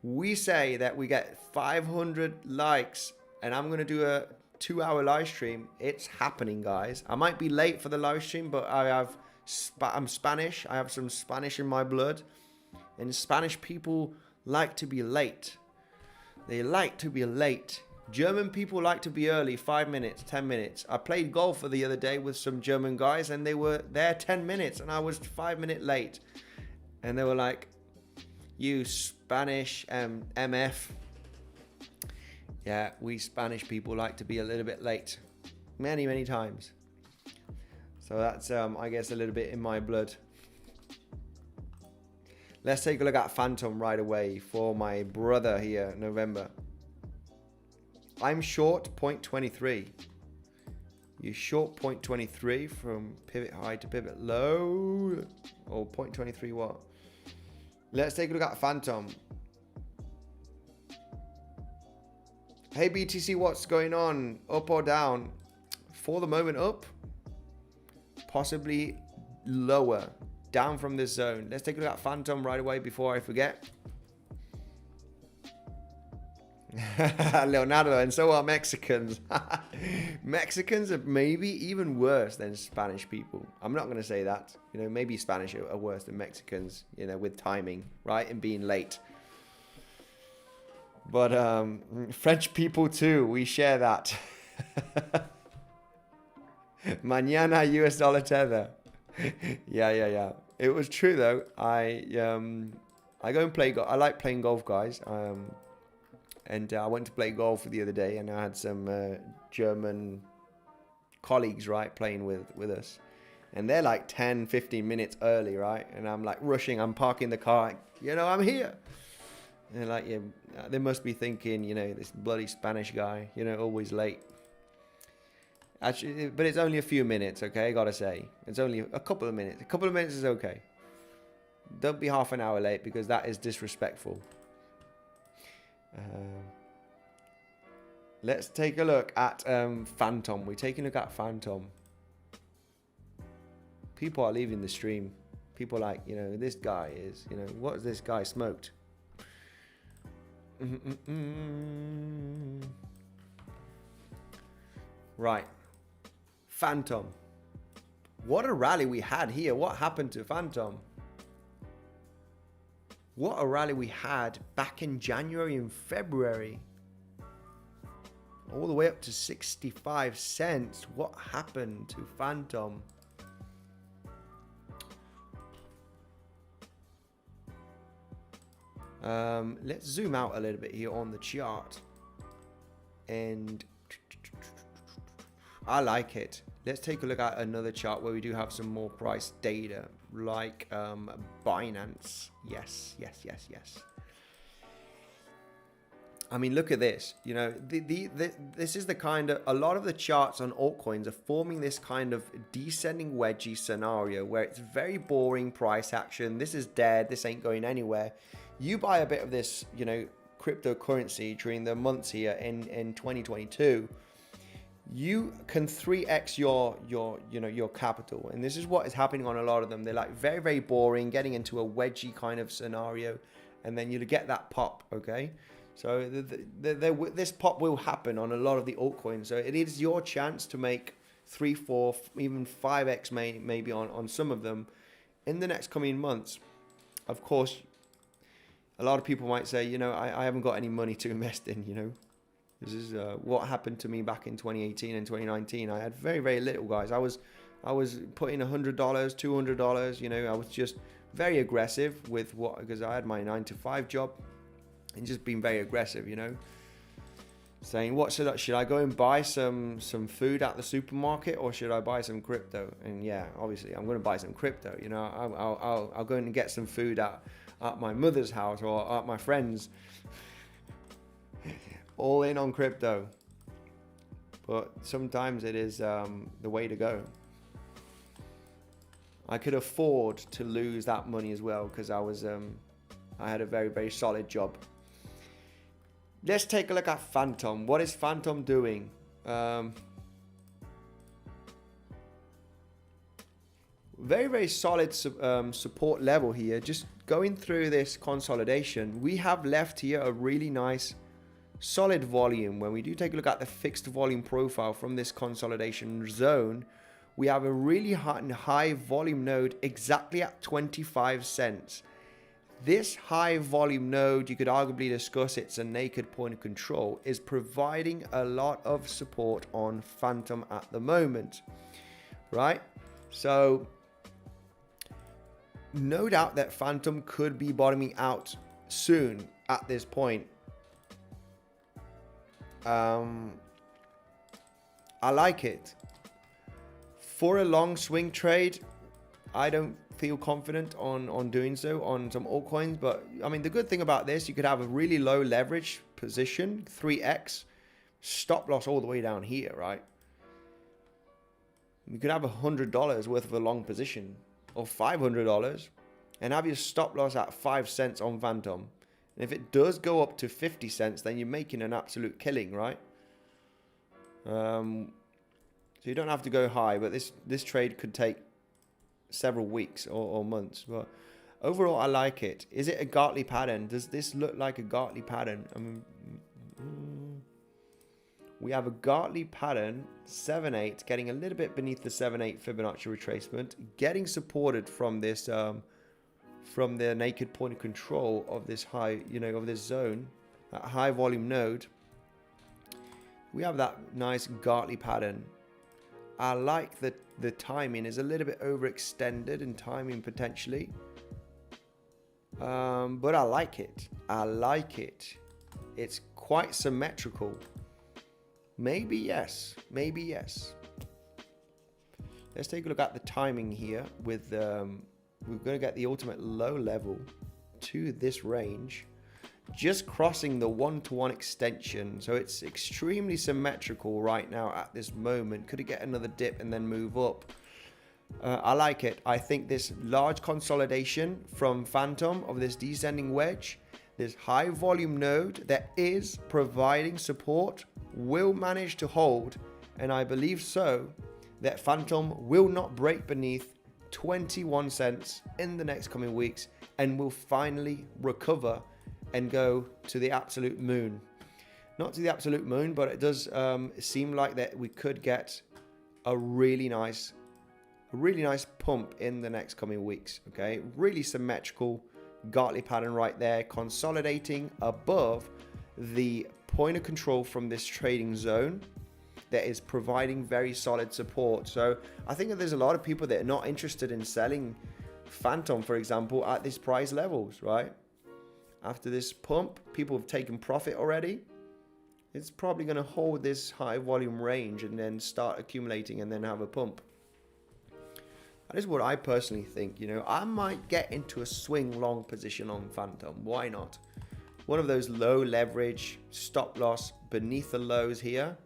We say that we get 500 likes and I'm going to do a 2 hour live stream. It's happening, guys. I might be late for the live stream, but I'm Spanish. I have some Spanish in my blood. And Spanish people like to be late. They like to be late. German people like to be early, 5 minutes, 10 minutes. I played golf the other day with some German guys and they were there 10 minutes and I was 5 minutes late. And they were like, you Spanish MF. Yeah, we Spanish people like to be a little bit late. Many, many times. So that's, I guess, a little bit in my blood. Let's take a look at Phantom right away for my brother here, November. I'm short 0.23. You short 0.23 from pivot high to pivot low. Or 0.23 what? Let's take a look at Phantom. Hey BTC, what's going on? Up or down? For the moment up. Possibly lower. Down from this zone. Let's take a look at Phantom right away before I forget. Leonardo, and so are Mexicans. Mexicans are maybe even worse than Spanish people. I'm not going to say that. Maybe Spanish are worse than Mexicans, with timing, right? And being late. But French people too, we share that. Mañana US dollar tether. Yeah. It was true though. I go and play golf. I like playing golf, guys. And I went to play golf the other day, and I had some German colleagues, right, playing with us. And they're like 10, 15 minutes early, right? And I'm like rushing. I'm parking the car. I'm here. And like, yeah, they must be thinking, this bloody Spanish guy, always late. Actually, but it's only a few minutes, okay? I gotta say, it's only a couple of minutes. A couple of minutes is okay. Don't be half an hour late because that is disrespectful. Let's take a look at Phantom. We're taking a look at Phantom. People are leaving the stream. People are like, this guy is, what has this guy smoked? Right. Phantom. What a rally we had here. What happened to Phantom? What a rally we had back in January and February. All the way up to 65 cents. What happened to Phantom? Let's zoom out a little bit here on the chart. And I like it. Let's take a look at another chart where we do have some more price data, like Binance. Yes. I mean, look at this. You know, this is the kind of, a lot of the charts on altcoins are forming this kind of descending wedgie scenario where it's very boring price action. This is dead. This ain't going anywhere. You buy a bit of this, you know, cryptocurrency during the months here in 2022. You can 3x your capital, and this is what is happening on a lot of them. They're like very, very boring, getting into a wedgie kind of scenario, and then you get that pop. Okay, so this pop will happen on a lot of the altcoins. So it is your chance to make 3, 4, even 5x maybe on some of them in the next coming months. Of course, a lot of people might say, you know, I haven't got any money to invest in, you know. This is what happened to me back in 2018 and 2019. I had very, very little, guys. I was putting $100, $200. You know, I was just very aggressive with because I had my 9-to-5 job, and just being very aggressive. You know, saying what should I go and buy some food at the supermarket, or should I buy some crypto? And yeah, obviously I'm going to buy some crypto. You know, I'll go and get some food at my mother's house or at my friend's. All in on crypto, but sometimes it is the way to go. I could afford to lose that money as well because I had a very, very solid job. Let's take a look at Phantom. What is Phantom doing? Very, very solid support level here. Just going through this consolidation, we have left here a really nice solid volume. When we do take a look at the fixed volume profile from this consolidation zone, we have a really high volume node exactly at 25 cents. This high volume node, you could arguably discuss it's a naked point of control, is providing a lot of support on Phantom at the moment, right? So no doubt that Phantom could be bottoming out soon at this point. I like it. For a long swing trade, I don't feel confident on doing so on some altcoins, but I mean, the good thing about this, you could have a really low leverage position, 3x, stop loss all the way down here, right? You could have $100 worth of a long position, or $500, and have your stop loss at 5 cents on Phantom. And if it does go up to 50 cents, then you're making an absolute killing, right? So you don't have to go high, but this trade could take several weeks or months. But overall, I like it. Is it a Gartley pattern? Does this look like a Gartley pattern? I mean, we have a Gartley pattern, 7-8, getting a little bit beneath the 7-8 Fibonacci retracement, getting supported from this from the naked point of control of this high, you know, of this zone, that high volume node. We have that nice Gartley pattern. I like that the timing is a little bit overextended in timing potentially. But I like it. I like it. It's quite symmetrical. Maybe yes. Maybe yes. Let's take a look at the timing here with we're going to get the ultimate low level to this range, just crossing the 1-to-1 extension. So it's extremely symmetrical right now at this moment. Could it get another dip and then move up? I like it. I think this large consolidation from Phantom of this descending wedge, this high volume node that is providing support, will manage to hold. And I believe so that Phantom will not break beneath 21 cents in the next coming weeks and will finally recover and go to the absolute moon. Not to the absolute moon, but it does seem like that we could get a really nice pump in the next coming weeks. Okay, really symmetrical, Gartley pattern right there, consolidating above the point of control from this trading zone that is providing very solid support. So I think that there's a lot of people that are not interested in selling Phantom, for example, at these price levels, right? After this pump, people have taken profit already. It's probably going to hold this high volume range and then start accumulating and then have a pump. That is what I personally think. You know, I might get into a swing long position on Phantom. Why not? One of those low leverage stop loss beneath the lows here.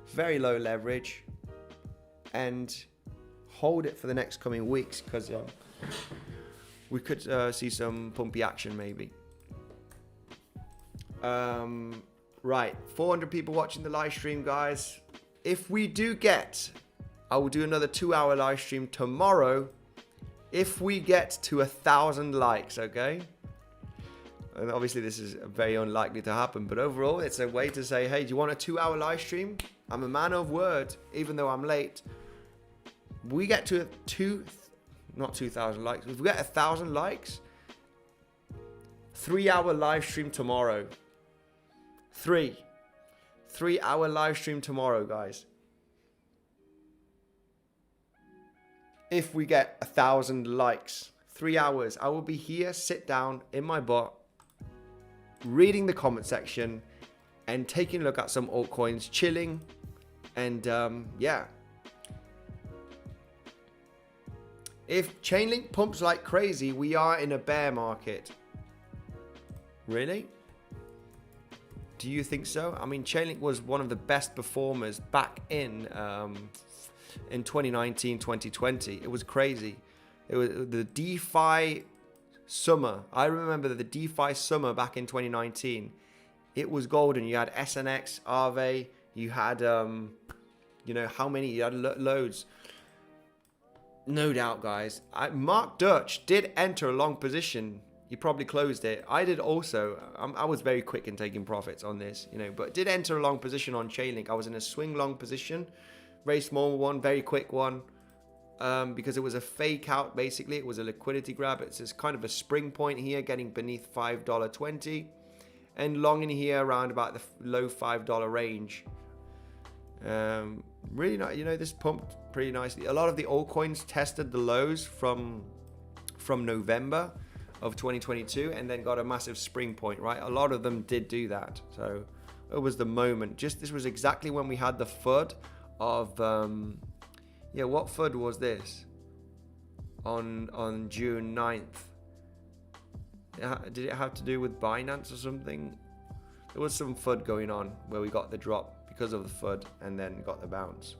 Very low leverage. And hold it for the next coming weeks, because we could see some pumpy action maybe. Right, 400 people watching the live stream, guys. If we do get, I will do another 2-hour live stream tomorrow if we get to 1,000 likes, okay? And obviously this is very unlikely to happen, but overall it's a way to say, hey, do you want a 2-hour live stream? I'm a man of word, even though I'm late. We get to not 2,000 likes. If we get 1,000 likes, 3-hour live stream tomorrow. 3-hour live stream tomorrow, guys. If we get 1,000 likes, 3 hours, I will be here, sit down in my bot, reading the comment section and taking a look at some altcoins, chilling, and yeah. If Chainlink pumps like crazy, we are in a bear market. Really? Do you think so? I mean, Chainlink was one of the best performers back in 2019, 2020. It was crazy. It was the DeFi summer. I remember the DeFi summer back in 2019. It was golden. You had SNX, Aave. You had, you know, how many? You had loads. No doubt, guys. Mark Dutch did enter a long position. He probably closed it. I did also. I was very quick in taking profits on this, you know, but did enter a long position on Chainlink. I was in a swing long position, very small one, very quick one, because it was a fake out. Basically, it was a liquidity grab. It's just kind of a spring point here, getting beneath $5.20, and long in here around about the low $5 range. Really not, you know, this pumped pretty nicely. A lot of the altcoins tested the lows from November of 2022 and then got a massive spring point, right? A lot of them did do that. So it was the moment. This was exactly when we had the FUD of yeah, what FUD was this? On June 9th. Did it have to do with Binance or something? There was some FUD going on where we got the drop because of the FUD and then got the bounce.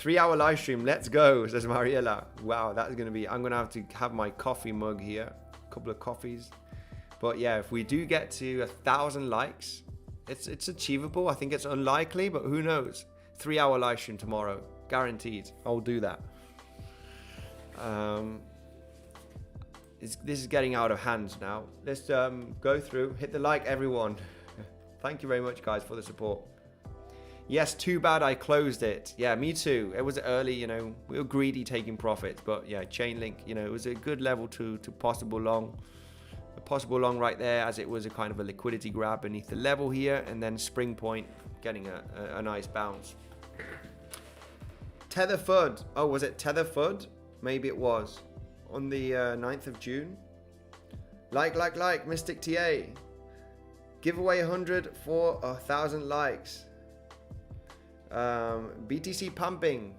3-hour live stream, let's go, says Mariella. Wow, that's gonna be, I'm gonna have my coffee mug here, a couple of coffees. But yeah, if we do get to 1,000 likes, it's achievable. I think it's unlikely, but who knows? 3-hour live stream tomorrow, guaranteed. I'll do that. This is getting out of hand now. Let's go through, hit the like, everyone. Thank you very much, guys, for the support. Yes, too bad I closed it. Yeah, me too. It was early, you know, we were greedy taking profits, but yeah, Chainlink, you know, it was a good level to possible long. A possible long right there, as it was a kind of a liquidity grab beneath the level here, and then spring point getting a nice bounce. Tether FUD. Oh, was it Tether FUD? Maybe it was. On the 9th of June. Like, Mystic TA. Give away 100 for 1,000 likes. BTC pumping.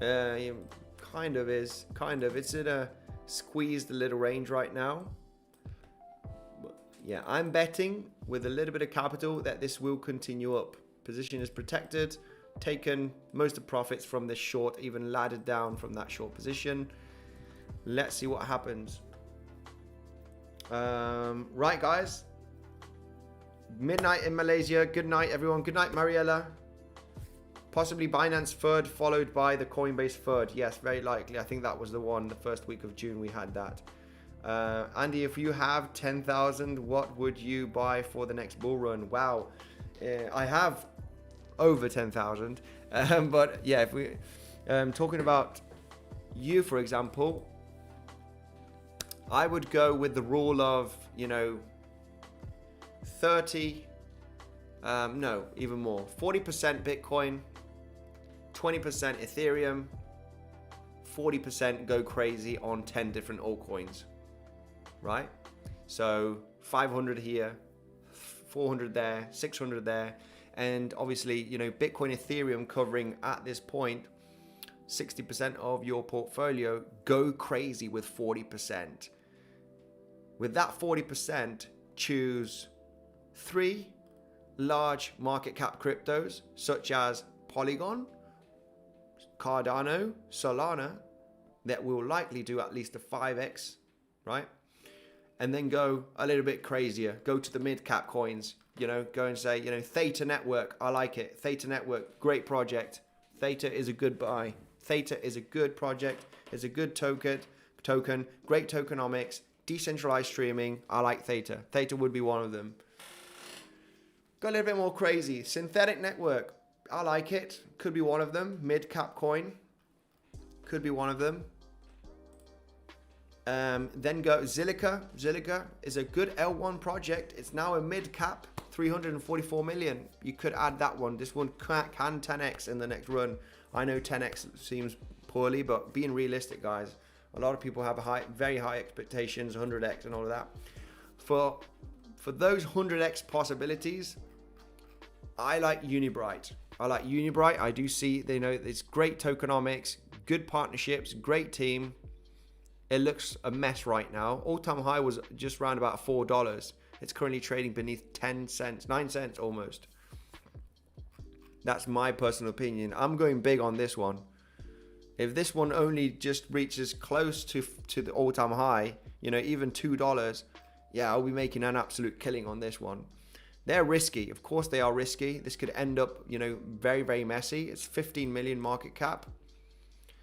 Kind of. It's in a squeezed little range right now. But yeah, I'm betting with a little bit of capital that this will continue up. Position is protected. Taken most of the profits from this short, even laddered down from that short position. Let's see what happens. Right, guys. Midnight in Malaysia. Good night, everyone. Good night, Mariella. Possibly Binance FUD followed by the Coinbase FUD. Yes, very likely. I think that was the one. The first week of June we had that. Andy, if you have 10,000, what would you buy for the next bull run? Wow. I have over 10,000. But yeah, if we talking about you, for example, I would go with the rule of, 30, no, even more, 40% Bitcoin, 20% Ethereum, 40% go crazy on 10 different altcoins, right? So 500 here, 400 there, 600 there, and obviously, Bitcoin, Ethereum covering at this point 60% of your portfolio. Go crazy with 40%. With that 40%, choose 3 large market cap cryptos such as Polygon, Cardano, Solana, that will likely do at least a 5x, right? And then go a little bit crazier. Go to the mid-cap coins, go and say, Theta Network, I like it. Theta Network, great project. Theta is a good buy. Theta is a good project. It's a good token, great tokenomics, decentralized streaming. I like Theta. Theta would be one of them. Go a little bit more crazy. Synthetic Network, I like it. Could be one of them. Mid-cap coin. Could be one of them. Then go Zilliqa. Zilliqa is a good L1 project. It's now a mid-cap, 344 million. You could add that one. This one can 10x in the next run. I know 10x seems poorly, but being realistic, guys, a lot of people have very high expectations, 100x and all of that. For those 100x possibilities, I like Unibright. I do see, it's great tokenomics, good partnerships, great team. It looks a mess right now. All-time high was just around about $4. It's currently trading beneath 10 cents, 9 cents almost. That's my personal opinion. I'm going big on this one. If this one only just reaches close to the all-time high, even $2, yeah, I'll be making an absolute killing on this one. They're risky. Of course they are risky. This could end up, very, very messy. It's 15 million market cap.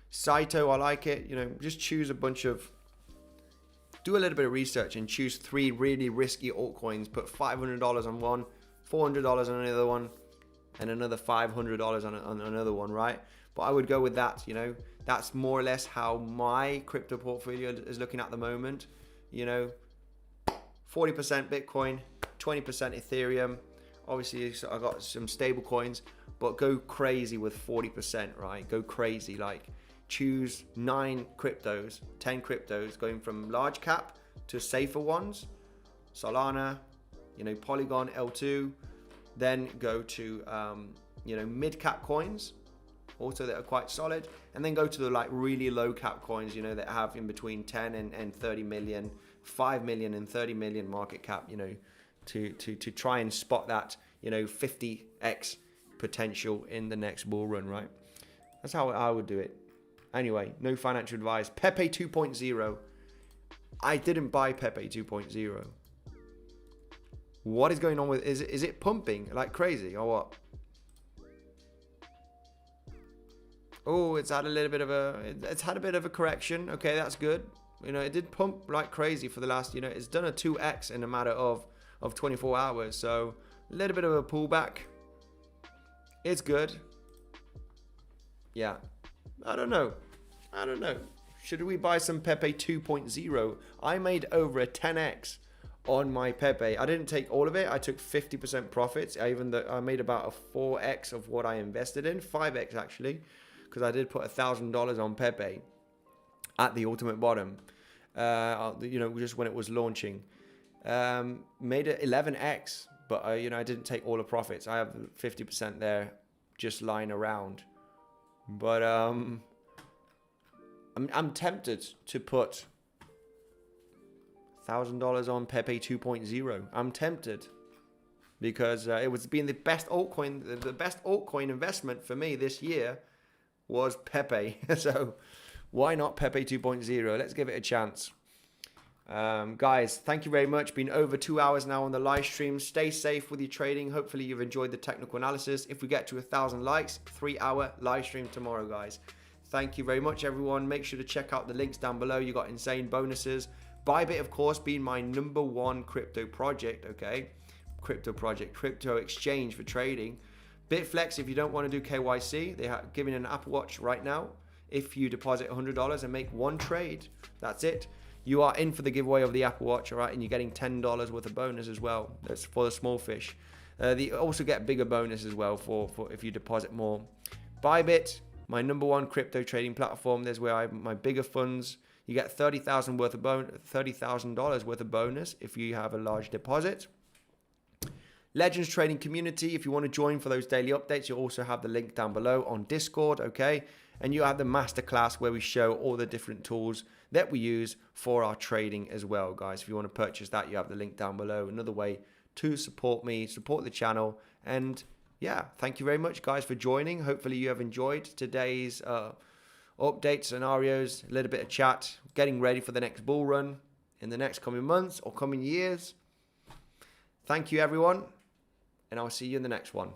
Saito, I like it. Just choose do a little bit of research and choose 3 really risky altcoins. Put $500 on one, $400 on another one, and another $500 on another one, right? But I would go with that, That's more or less how my crypto portfolio is looking at the moment. 40% Bitcoin, 20% Ethereum. Obviously, I got some stable coins, but go crazy with 40%, right? Go crazy, choose 9 cryptos, 10 cryptos, going from large cap to safer ones. Solana, Polygon, L2. Then go to, mid cap coins, also that are quite solid. And then go to the really low cap coins, that have in between 10 and 30 million, 5 million and 30 million market cap, to try and spot that, 50x potential in the next bull run, right? That's how I would do it. Anyway, no financial advice. Pepe 2.0. I didn't buy Pepe 2.0. What is going on with is it pumping like crazy or what? Oh, it's had a bit of a correction. Okay, that's good. It did pump like crazy for the last, it's done a 2x in a matter of 24 hours. So a little bit of a pullback. It's good. Yeah. I don't know. Should we buy some Pepe 2.0? I made over a 10x on my Pepe. I didn't take all of it. I took 50% profits. I made about a 4x of what I invested in. 5x actually. Because I did put $1,000 on Pepe at the ultimate bottom. Just when it was launching. Made it 11x. But I didn't take all the profits. I have 50% there just lying around. But I'm tempted to put $1,000 on Pepe 2.0. I'm tempted because it was being the best altcoin. The best altcoin investment for me this year was Pepe. So why not Pepe 2.0? Let's give it a chance. Guys, thank you very much. Been over 2 hours now on the live stream. Stay safe with your trading. Hopefully you've enjoyed the technical analysis. If we get to 1,000 likes, 3-hour live stream tomorrow, guys. Thank you very much, everyone. Make sure to check out the links down below. You got insane bonuses. Bybit, of course, being my #1 crypto project, okay? Crypto exchange for trading. Bitflex, if you don't want to do KYC, they are giving an Apple Watch right now. if you deposit $100 and make one trade. That's it. You are in for the giveaway of the Apple Watch, all right? And you're getting $10 worth of bonus as well. That's for the small fish. They also get bigger bonus as well for if you deposit more. Bybit, my #1 crypto trading platform. There's where I have my bigger funds. You get $30,000 worth of bonus if you have a large deposit. Legends Trading Community, if you want to join for those daily updates, you'll also have the link down below on Discord, okay? And you have the masterclass where we show all the different tools that we use for our trading as well, guys. If you want to purchase that, you have the link down below. Another way to support me, support the channel. And yeah, thank you very much, guys, for joining. Hopefully you have enjoyed today's update scenarios, a little bit of chat, getting ready for the next bull run in the next coming months or coming years. Thank you, everyone. And I'll see you in the next one.